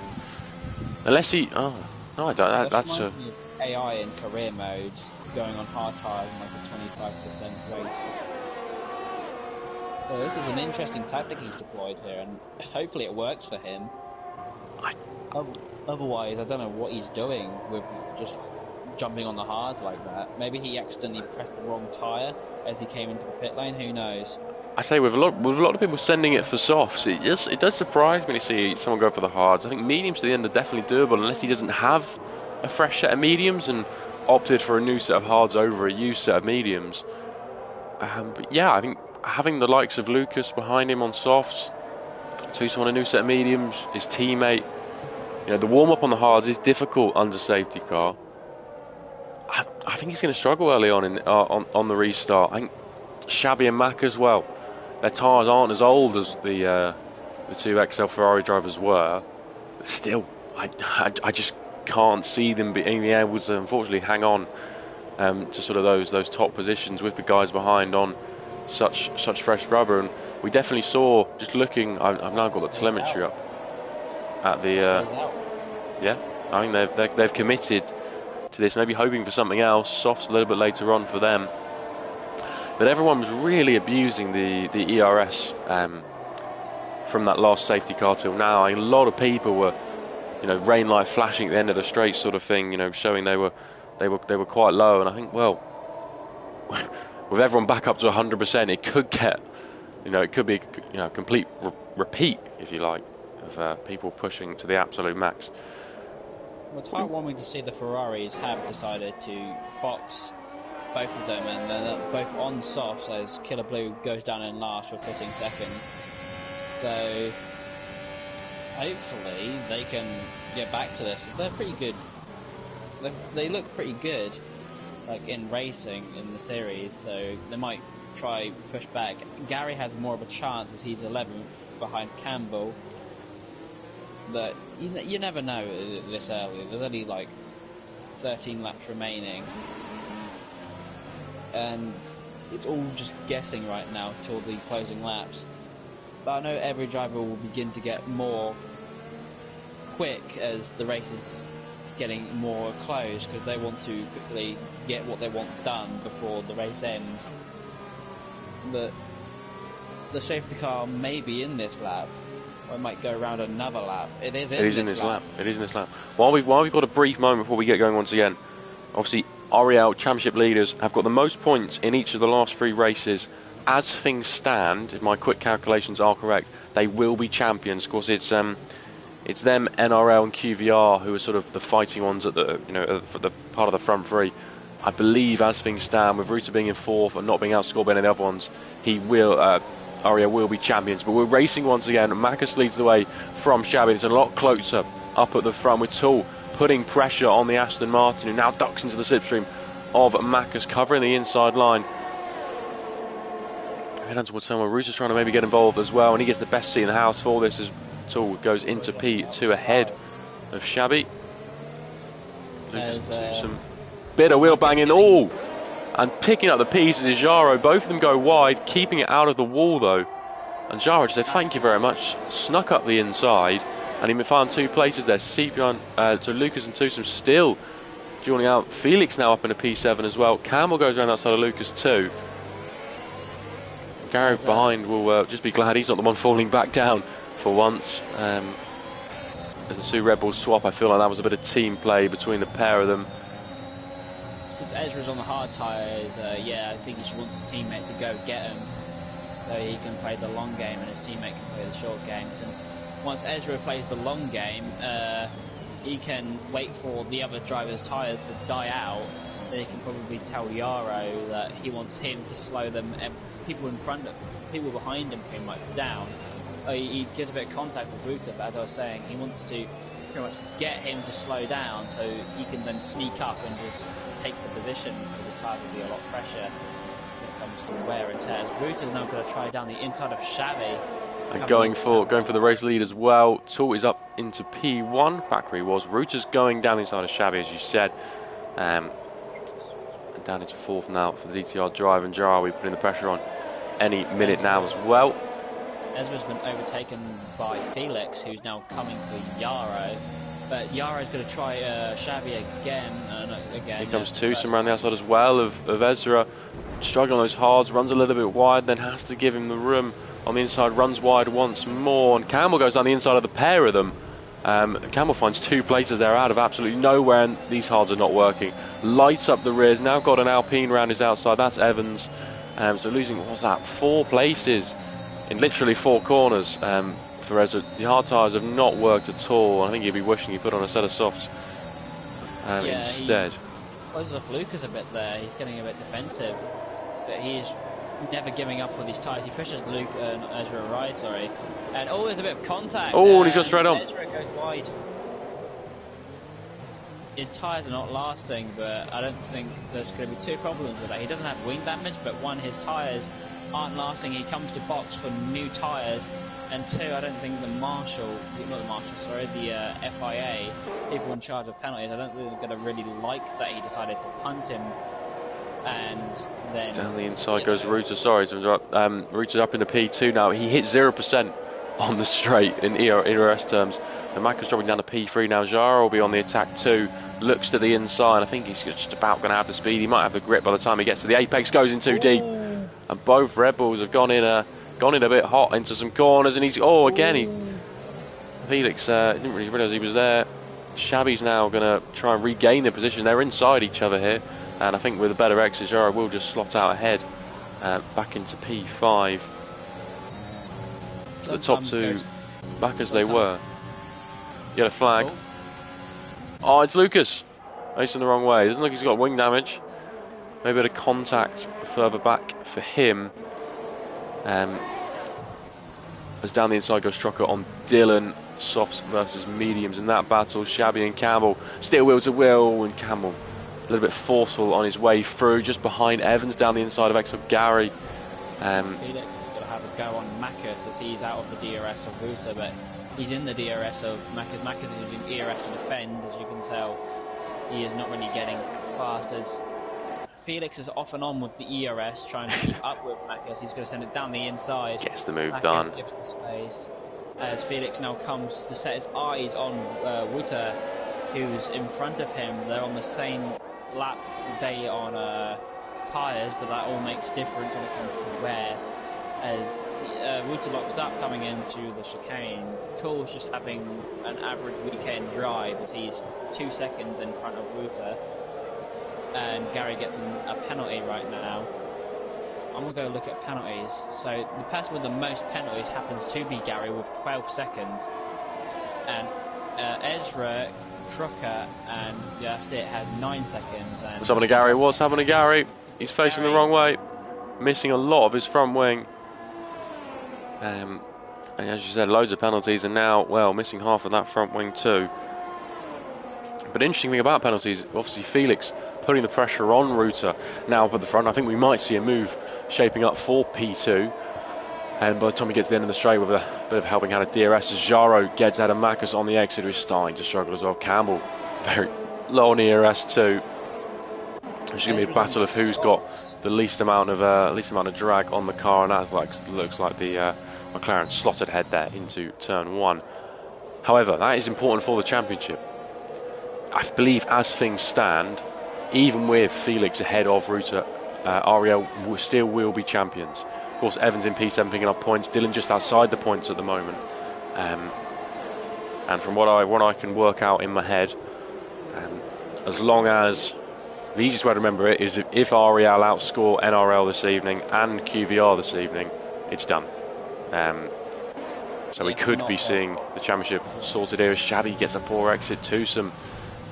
Unless he... Oh, no, I don't. That's a... AI in career mode, going on hard tyres in like a 25% race. So this is an interesting tactic he's deployed here, and hopefully it works for him. Otherwise, I don't know what he's doing with just jumping on the hards like that. Maybe he accidentally pressed the wrong tyre as he came into the pit lane, who knows. I say with a lot of people sending it for softs, it does surprise me to see someone go for the hards. I think mediums to the end are definitely doable unless he doesn't have a fresh set of mediums and opted for a new set of hards over a used set of mediums. But yeah, I think having the likes of Lucas behind him on softs, Tucson on a new set of mediums, his teammate, you know, the warm up on the hards is difficult under safety car. I think he's going to struggle early on the restart. I think Shabby and Mack as well. Their tyres aren't as old as the two XL Ferrari drivers were, but still, I just can't see them being able to, unfortunately, hang on to sort of those top positions with the guys behind on such fresh rubber. And we definitely saw, just looking, I've now got the telemetry up at the yeah. I think they've committed to this, maybe hoping for something else. Softs a little bit later on for them. But everyone was really abusing the ERS from that last safety car till now. A lot of people were, you know, rain light flashing at the end of the straight sort of thing, you know, showing they were quite low. And I think, well, with everyone back up to 100%, it could get, you know, it could be, you know, a complete repeat, if you like, of people pushing to the absolute max. Well, it's heartwarming to see the Ferraris have decided to box both of them, and they're both on softs as Killer Blue goes down in last for pitting second. So hopefully they can get back to this. They're pretty good. They look pretty good, like in racing in the series. So they might try push back. Gary has more of a chance as he's 11th behind Campbell. But you never know this early. There's only like 13 laps remaining, and it's all just guessing right now till the closing laps. But I know every driver will begin to get more quick as the races getting more close because they want to quickly get what they want done before the race ends. But the safety car may be in this lap, or it might go around another lap. It is in this lap. It is in this lap. While we've got a brief moment before we get going once again, obviously Ariel championship leaders have got the most points in each of the last 3 races. As things stand, if my quick calculations are correct, they will be champions. Of course, it's them, NRL and QVR, who are sort of the fighting ones at the the part of the front 3. I believe, as things stand, with Ruta being in 4th and not being outscored by any of the other ones, Ariel will be champions. But we're racing once again. Marcus leads the way from Shabby. It's a lot closer up at the front with Tool putting pressure on the Aston Martin, who now ducks into the slipstream of Marcus, covering the inside line. Head on towards somewhere. Ruta's trying to maybe get involved as well, and he gets the best seat in the house for this as Tool goes into P2 ahead of Shabby. Some bit of wheel banging. Oh! And picking up the pieces is Jaro. Both of them go wide, keeping it out of the wall though. And Jaro said, thank you very much. Snuck up the inside, and he found 2 places there. Cipion to Lucas and Tusum still joining out. Felix now up in a P7 as well. Campbell goes around outside of Lucas too. Gary behind will just be glad he's not the one falling back down for once. As the 2 Red Bulls swap, I feel like that was a bit of team play between the pair of them. Since Ezra's on the hard tyres, yeah, I think he wants his teammate to go get him so he can play the long game and his teammate can play the short game. Since once Ezra plays the long game, he can wait for the other driver's tyres to die out. Then he can probably tell Yaro that he wants him to slow them and people behind him pretty much down. He gets a bit of contact with Ruta, but as I was saying, he wants to pretty much get him to slow down so he can then sneak up and just take the position, because his tyre will be a lot pressure when it comes to wear and tear. Ruta's now going to try down the inside of Shabby. And going for the race lead as well. Tool is up into P1, back where he was. Ruta's going down the inside of Shabby, as you said. And down into 4th now for the DTR drive, and Jarawi putting the pressure on any minute now as well. Ezra's been overtaken by Felix, who's now coming for Yaro. But Yaro's going to try Shabby again and again. Here comes Tusum around the outside as well of Ezra. Struggling on those hards, runs a little bit wide, then has to give him the room on the inside, runs wide once more. And Campbell goes down the inside of the pair of them. Campbell finds 2 places there out of absolutely nowhere, and these hards are not working. Lights up the rears, now got an Alpine around his outside, that's Evans. So losing, what's that, 4 places in literally 4 corners for Ezra. The hard tyres have not worked at all. I think he'd be wishing he put on a set of softs instead. He closes off Lucas a bit there, he's getting a bit defensive, but he's never giving up with his tyres. He pushes Ezra right, sorry. And there's a bit of contact. Oh, and he's got straight on. Ezra goes wide. His tyres are not lasting, but I don't think there's going to be 2 problems with that. He doesn't have wing damage, but 1, his tyres aren't lasting. He comes to box for new tyres, and 2, I don't think the FIA, people in charge of penalties, I don't think they're going to really like that he decided to punt him. And then down the inside goes Ruta. Sorry to interrupt. Ruta's up in the P2 now. He hit 0% on the straight in ERS terms. And Maka's dropping down to P3 now. Jara will be on the attack too. Looks to the inside. I think he's just about going to have the speed. He might have the grip by the time he gets to the apex. Goes in too deep. And both Red Bulls have gone in a bit hot into some corners. And he's Felix didn't really realise he was there. Shabby's now going to try and regain the position. They're inside each other here. And I think with a better exit, Jara will just slot out ahead back into P5. The top 2 back as they were. Yellow flag. Oh, it's Lucas. Facing the wrong way. Doesn't look like he's got wing damage. Maybe a bit of contact further back for him. As down the inside goes Strocker on Dylan. Softs versus mediums in that battle. Shabby and Campbell still wheel to wheel, and Campbell a little bit forceful on his way through, just behind Evans down the inside of Exo Gary. Felix is going to have a go on Macus as he's out of the DRS of Ruta, but he's in the DRS of Macus. Macus is using ERS to defend, as you can tell. He is not really getting fast, as Felix is off and on with the ERS, trying to keep up with Macus. He's going to send it down the inside. Gets the move Macus done. Gives the space. As Felix now comes to set his eyes on Ruta, who's in front of him. They're on the same lap day on tyres, but that all makes difference when it comes to wear. As Wouter locks up coming into the chicane, Tool's just having an average weekend drive as he's 2 seconds in front of Wouter, and Gary gets a penalty right now. I'm going to go look at penalties. So the person with the most penalties happens to be Gary with 12 seconds, and Ezra, Trucker, and that's it, has 9 seconds. And What's happening to Gary? What's happening to Gary? He's facing the wrong way, missing a lot of his front wing. And as you said, loads of penalties, and now, well, missing half of that front wing too. But interesting thing about penalties, obviously Felix putting the pressure on Ruta now up at the front. I think we might see a move shaping up for P2. And by the time he gets to the end of the straight with a bit of helping hand of DRS, as Jaro gets out of Macus on the exit, who's starting to struggle as well. Campbell very low on ERS too. It's going to be a battle of who's got the least amount of drag on the car, and that looks like the McLaren slotted ahead there into turn 1. However, that is important for the championship. I believe as things stand, even with Felix ahead of Ruta, Ariel still will be champions. Of course, Evans in P7 picking up points. Dylan just outside the points at the moment. And from what I can work out in my head, as long as the easiest way to remember it is if Ariel outscore NRL this evening and QVR this evening, it's done. So we could be seeing the championship sorted here as Shabby gets a poor exit. Twosome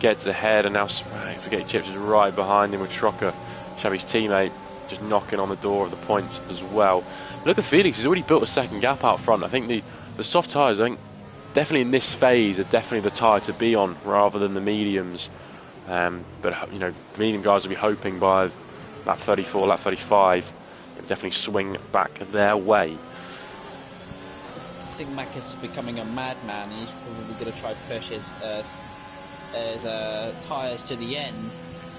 gets ahead, and now Spaghetti Chips is right behind him with Trocker, Shabby's teammate, just knocking on the door of the points as well. Look at Felix, he's already built a second gap out front. I think the soft tyres, I think definitely in this phase are definitely the tyre to be on rather than the mediums. But you know, medium guys will be hoping by lap 34, lap 35, it'll definitely swing back their way. I think Mac is becoming a madman. He's probably going to try to push his tyres to the end,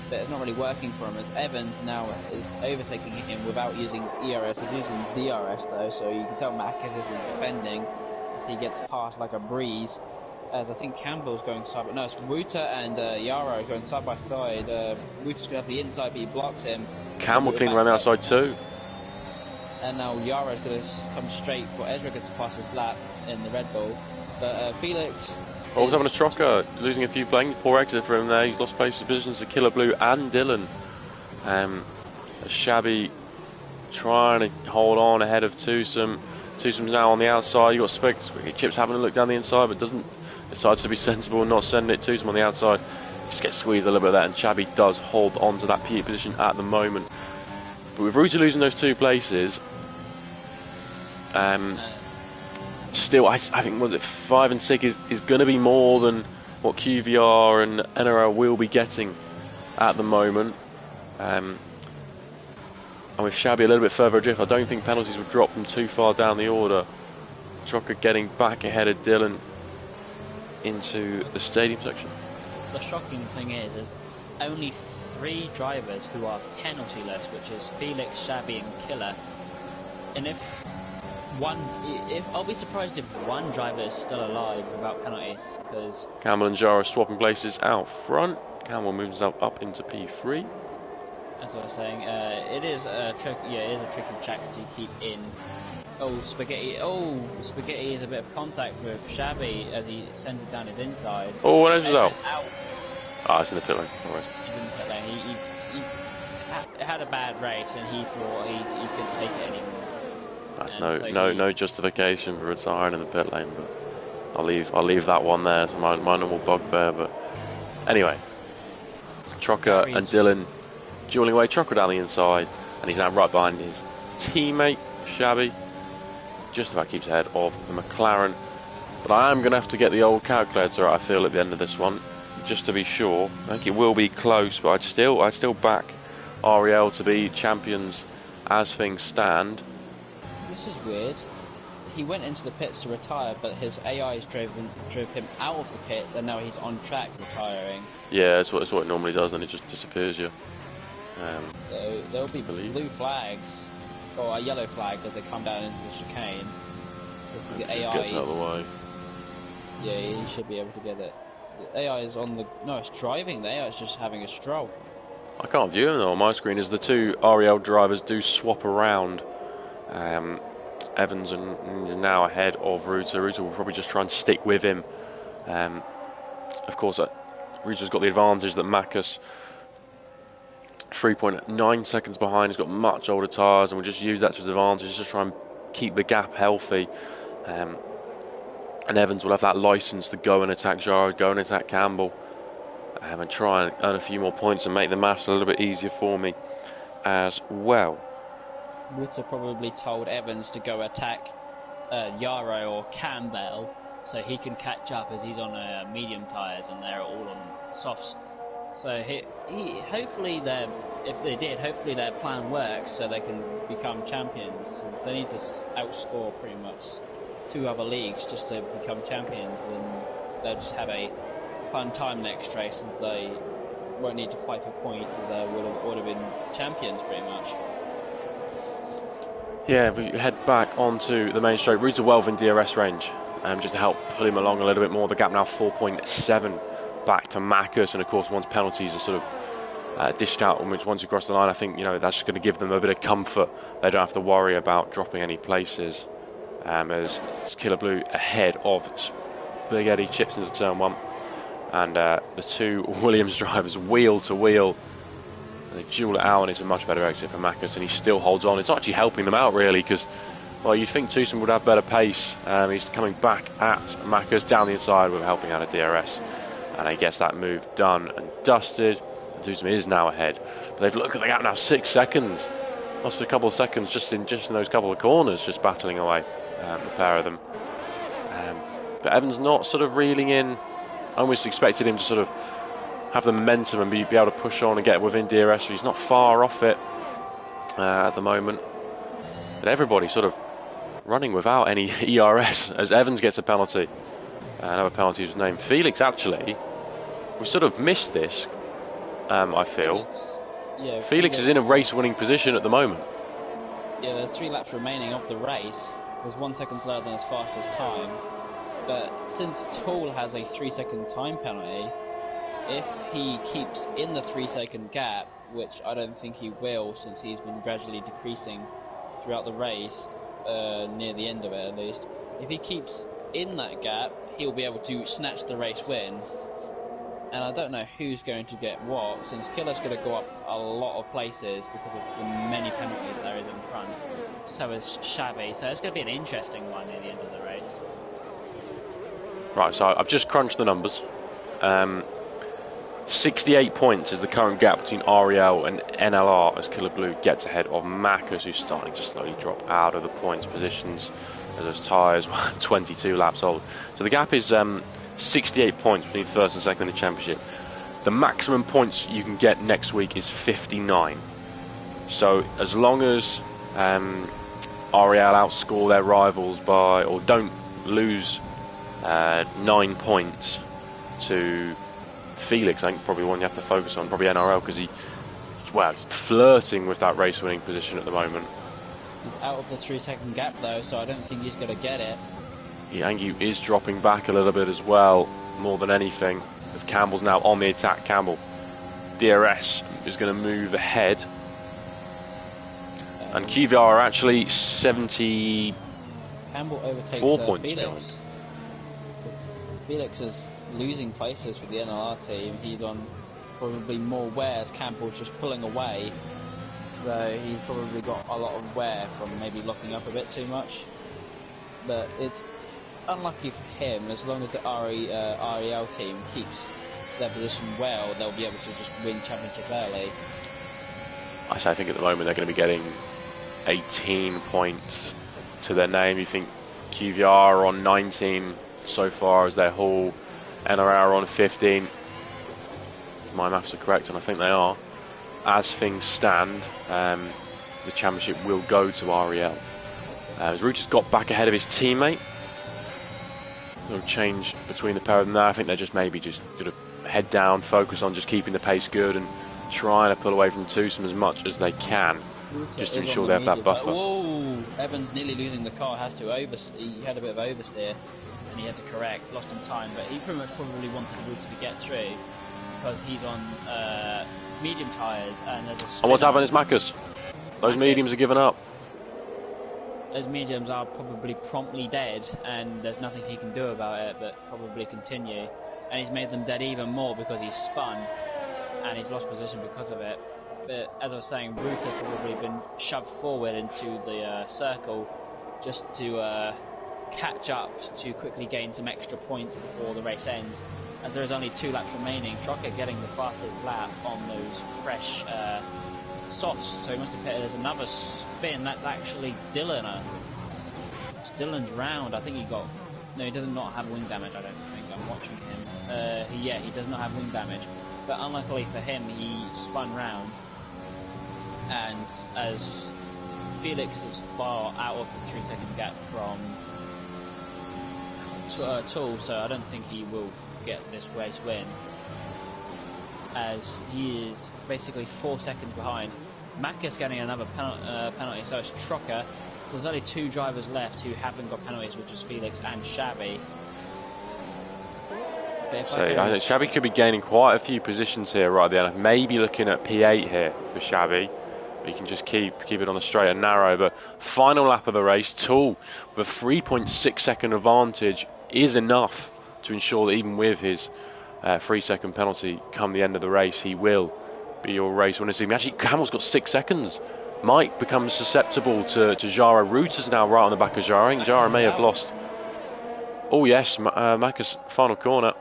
but it's not really working for him, as Evans now is overtaking him without using ERS. He's using DRS though, so you can tell Macus isn't defending as he gets past like a breeze. As I think Campbell's going side, but no, it's Wouter and Yara going side by side. Wouter's going to have the inside, but he blocks him. Campbell clean around the outside too. And now Yara's going to come straight for Ezra gets to pass his lap in the Red Bull. But Felix... Oh, what's having a Trocker, losing a few blanks, poor exit for him there. He's lost place positions to Killer Blue and Dylan. Shabby trying to hold on ahead of Twosome. Twosome's now on the outside. You've got Spaghetti Chips having a look down the inside, but decides to be sensible and not sending it. Twosome on the outside. Just gets squeezed a little bit there, and Shabby does hold on to that P position at the moment. But with Ruta losing those 2 places, still, I think, was it 5 and 6 is going to be more than what QVR and NRL will be getting at the moment. And with Shabby a little bit further adrift, I don't think penalties will drop them too far down the order. Trocker getting back ahead of Dylan into the stadium section. The shocking thing is only 3 drivers who are penalty-less, which is Felix, Shabby and Killer. And if I'll be surprised if one driver is still alive without penalties, because Campbell and Jara swapping places out front. Campbell moves himself up into P3. That's what I was saying. It is a tricky track to keep in. Spaghetti is a bit of contact with Shabby as he sends it down his inside. Oh, what is out? Ah, it's in the pit lane. All right. He's in the pit lane. He had a bad race, and he thought he couldn't take it anymore. That's no justification for retiring in the pit lane, but I'll leave that one there. It's my normal bugbear. But anyway, Trocker and Dylan dueling away. Trocker down the inside, and he's now right behind his teammate Shabby. Just about keeps ahead of the McLaren. But I am going to have to get the old calculator out, I feel, at the end of this one, just to be sure. I think it will be close, but I'd still back Ariel to be champions as things stand. This is weird. He went into the pits to retire, but his AIs drove him out of the pits, and now he's on track retiring. Yeah, that's what it normally does, and it just disappears you. So there'll be blue flags, or a yellow flag as they come down into the chicane. This is the AIs. Gets out of the way. Yeah, he should be able to get it. The AI is on the... No, it's driving. The AI is just having a stroll. I can't view him though on my screen as the two Ariel drivers do swap around. Evans is now ahead of Ruta. Ruta will probably just try and stick with him. Of course, Ruta's got the advantage that Marcus, 3.9 seconds behind, has got much older tyres, and will just use that to his advantage, just try and keep the gap healthy. And Evans will have that license to go and attack Jarrod, go and attack Campbell, and try and earn a few more points and make the maths a little bit easier for me as well. Ritter probably told Evans to go attack Yarrow or Campbell so he can catch up, as he's on medium tyres and they're all on softs. So he hopefully hopefully their plan works so they can become champions, since they need to outscore pretty much 2 other leagues just to become champions, and then they'll just have a fun time next race, since they won't need to fight for points, as they would have been champions pretty much. Yeah, if we head back onto the main straight, Ruta well within DRS range, just to help pull him along a little bit more. The gap now 4.7 back to Marcus, and of course once penalties are sort of dished out, once you cross the line, I think that's just going to give them a bit of comfort. They don't have to worry about dropping any places. As Killer Blue ahead of Big Eddie, chips into turn 1, and the two Williams drivers wheel to wheel. They duel it out, and it's a much better exit for Marcus, and he still holds on. It's actually helping them out really, because you'd think Tucson would have better pace. He's coming back at Marcus down the inside with helping out of DRS, and he gets that move done and dusted. And Tucson is now ahead, but they've looked at the gap now, 6 seconds. Lost a couple of seconds just in those couple of corners, just battling away, the pair of them. But Evans not sort of reeling in. I almost expected him to sort of have the momentum and be able to push on and get within DRS, so he's not far off it at the moment. But everybody sort of running without any ERS as Evans gets a penalty. Another penalty was named Felix. Actually, we sort of missed this, I feel. Yeah, Felix is in a race-winning position at the moment. Yeah, there's 3 laps remaining of the race. It was 1 second slower than his fastest time. But since Tool has a 3-second time penalty, if he keeps in the 3-second gap, which I don't think he will, since he's been gradually decreasing throughout the race, near the end of it at least, if he keeps in that gap, he'll be able to snatch the race win. And I don't know who's going to get what, since Killer's going to go up a lot of places because of the many penalties there is in front. So is Shabby, so it's going to be an interesting one near the end of the race. Right, so I've just crunched the numbers. 68 points is the current gap between Ariel and NLR, as Killer Blue gets ahead of Marcus, who's starting to slowly drop out of the points positions as those tyres were 22 laps old. So the gap is 68 points between first and second in the championship. The maximum points you can get next week is 59. So as long as Ariel outscore their rivals by, or don't lose 9 points to Felix, I think probably one you have to focus on, probably NRL, because he's flirting with that race-winning position at the moment. He's out of the 3-second gap though, so I don't think he's going to get it. Yeah, I think he is dropping back a little bit as well, more than anything, as Campbell's now on the attack. Campbell, DRS is going to move ahead, and QVR are actually 74 Campbell overtakes points Felix. behind. Felix is losing places for the NLR team. He's on probably more wear, as Campbell's just pulling away, so he's probably got a lot of wear from maybe locking up a bit too much. But it's unlucky for him. As long as the REL team keeps their position well, they'll be able to just win championship early. I think at the moment they're going to be getting 18 points to their name. You think QVR are on 19 so far as their whole, NRL are on 15. If my maths are correct, and I think they are. As things stand, the championship will go to REL. As Rucha's got back ahead of his teammate. No change between the pair of them there. I think they're just maybe just going to head down, focus on just keeping the pace good and trying to pull away from Tucson as much as they can. just to ensure they have that buffer. Whoa! Evans nearly losing the car, has to he had a bit of oversteer and he had to correct, lost in time, but he pretty much probably wanted Rooter to get through because he's on medium tyres and there's a spin. And what's happened is Macus. Those mediums are given up. Those mediums are probably promptly dead and there's nothing he can do about it but probably continue. And he's made them dead even more because he's spun and he's lost position because of it. But as I was saying, Rooter's probably been shoved forward into the circle just to catch up to quickly gain some extra points before the race ends. As there is only 2 laps remaining, Trocker getting the fastest lap on those fresh softs. So he must have hit. There's another spin. That's actually Dylan. It's Dylan's round. I think he got. No, he does not have wing damage. I don't think. I'm watching him. Yeah, he does not have wing damage. But unluckily for him, he spun round. And as Felix is far out of the 3-second gap from Tool, so I don't think he will get this race win. As he is basically 4 seconds behind. Macus getting another penalty, so it's Trocker. So there's only 2 drivers left who haven't got penalties, which is Felix and Shabby. So I think Shabby could be gaining quite a few positions here right at the end. Maybe looking at P8 here for Shabby. He can just keep it on the straight and narrow. But final lap of the race, Tool with a 3.6 second advantage is enough to ensure that even with his 3-second penalty come the end of the race, he will be your race winner. Actually, Camel's got 6 seconds. Mike becomes susceptible to Jara. Rooter's now right on the back of Jara. I think Jara may have lost. Oh yes, Macca's final corner.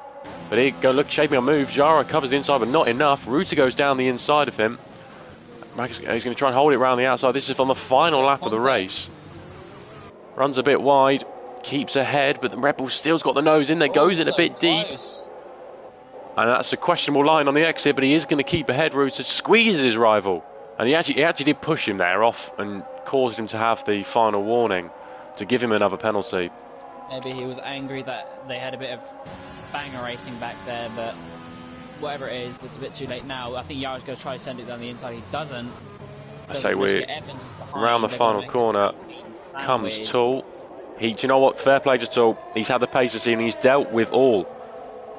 But here go, look, shaping a move. Jara covers the inside, but not enough. Rooter goes down the inside of him. Macca's going to try and hold it around the outside. This is on the final lap of the race. Runs a bit wide, keeps ahead, but the Red Bull still's got the nose in there, goes in a bit deep. And that's a questionable line on the exit, but he is going to keep ahead. Rooter squeezes his rival. And he actually did push him there off and caused him to have the final warning to give him another penalty. Maybe he was angry that they had a bit of banger racing back there, but whatever it is, it's a bit too late now. I think Yara's going to try to send it down the inside. He doesn't. I say we're around the final corner. Comes Tool. Do you know what? Fair play to Tool. He's had the pace to see and he's dealt with all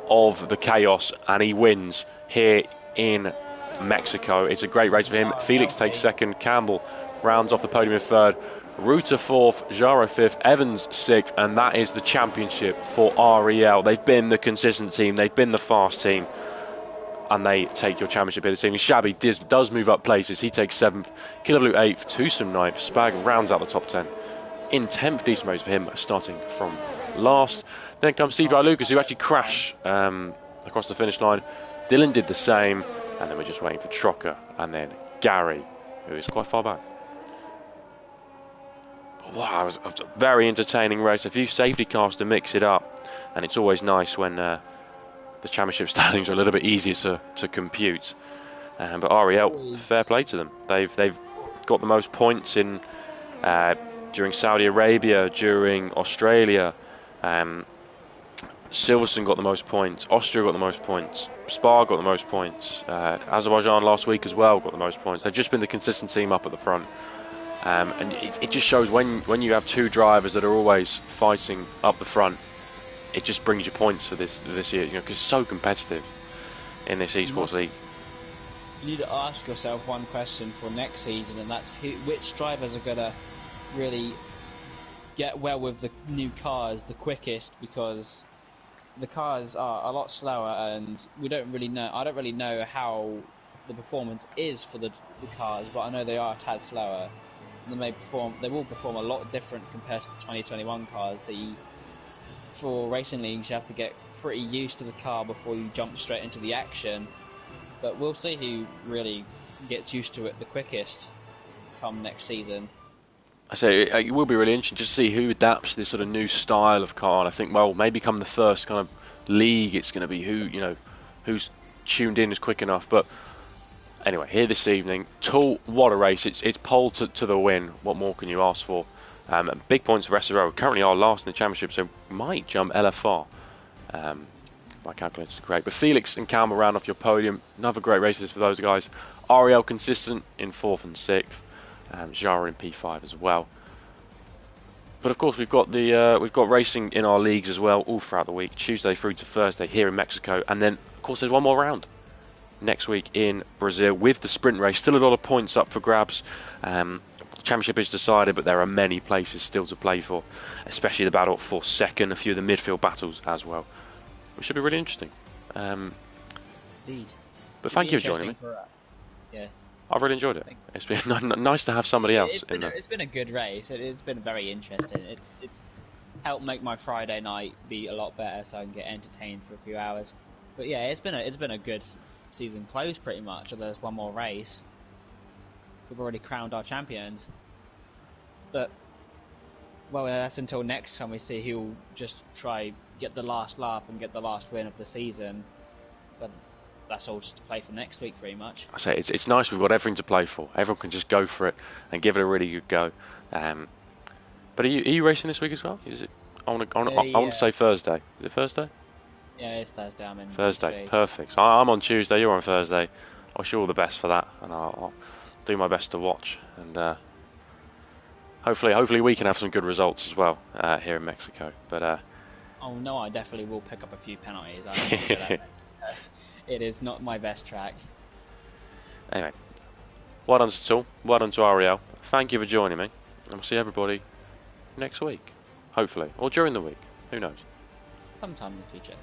of the chaos and he wins here in Mexico. It's a great race for him. Felix takes second. Campbell rounds off the podium in third. Rooter fourth, Jaro fifth, Evans sixth, and that is the championship for REL. They've been the consistent team, they've been the fast team, and they take your championship here this evening. Shabby does move up places. He takes seventh, Killer Blue eighth, Twosome ninth, Spag rounds out the top 10. In 10th, decent race for him, starting from last. Then comes Steve Lucas, who actually crashed across the finish line. Dylan did the same, and then we're just waiting for Trocker, and then Gary, who is quite far back. Wow, it was a very entertaining race. A few safety cars to mix it up, and it's always nice when the championship standings are a little bit easier to compute. But REL, fair play to them. They've got the most points in during Saudi Arabia, during Australia. Silverstone got the most points. Austria got the most points. Spa got the most points. Azerbaijan last week as well got the most points. They've just been the consistent team up at the front. And it just shows when you have two drivers that are always fighting up the front, it just brings you points for this year, because it's so competitive in this esports league. You need to ask yourself one question for next season, and that's which drivers are going to really get well with the new cars the quickest, because the cars are a lot slower, and we don't really know. I don't really know how the performance is for the cars, but I know they are a tad slower. They will perform a lot different compared to the 2021 cars. So for racing leagues, you have to get pretty used to the car before you jump straight into the action. But we'll see who really gets used to it the quickest come next season. I say it will be really interesting just to see who adapts to this sort of new style of car. And I think, well, maybe come the first kind of league, it's going to be who's tuned in is quick enough. But anyway, here this evening, Tool, what a race. It's pole to the win. What more can you ask for? And big points for SRO. Currently are last in the championship, so might jump LFR. My calculations are great. But Felix and Campbell round off your podium. Another great races for those guys. REL consistent in 4th and 6th. Jara in P5 as well. But of course, we've got racing in our leagues as well, all throughout the week, Tuesday through to Thursday here in Mexico, and then of course there's one more round next week in Brazil with the sprint race. Still a lot of points up for grabs. Championship is decided, but there are many places still to play for, especially the battle for second, a few of the midfield battles as well, which should be really interesting. Indeed. But thank you for joining me. Yeah. I've really enjoyed it. It's been nice to have somebody else in there. It's been a good race. It's been very interesting. It's helped make my Friday night be a lot better, so I can get entertained for a few hours. But yeah, it's been a good season close pretty much. There's one more race. We've already crowned our champions. But well, that's until next time we see who'll just try get the last lap and get the last win of the season. But that's all just to play for next week, pretty much. I say it's nice. We've got everything to play for. Everyone can just go for it and give it a really good go. But are you racing this week as well? Is it? I want to say Thursday. Is it Thursday? Yeah, it's Thursday. I'm in Thursday. Perfect. So I'm on Tuesday. You're on Thursday. I wish you all the best for that, and I'll do my best to watch. And hopefully we can have some good results as well here in Mexico. But oh no, I definitely will pick up a few penalties. It is not my best track. Anyway, well done to Tool, well done to Ariel. Thank you for joining me, and we'll see everybody next week, hopefully, or during the week. Who knows? Sometime in the future.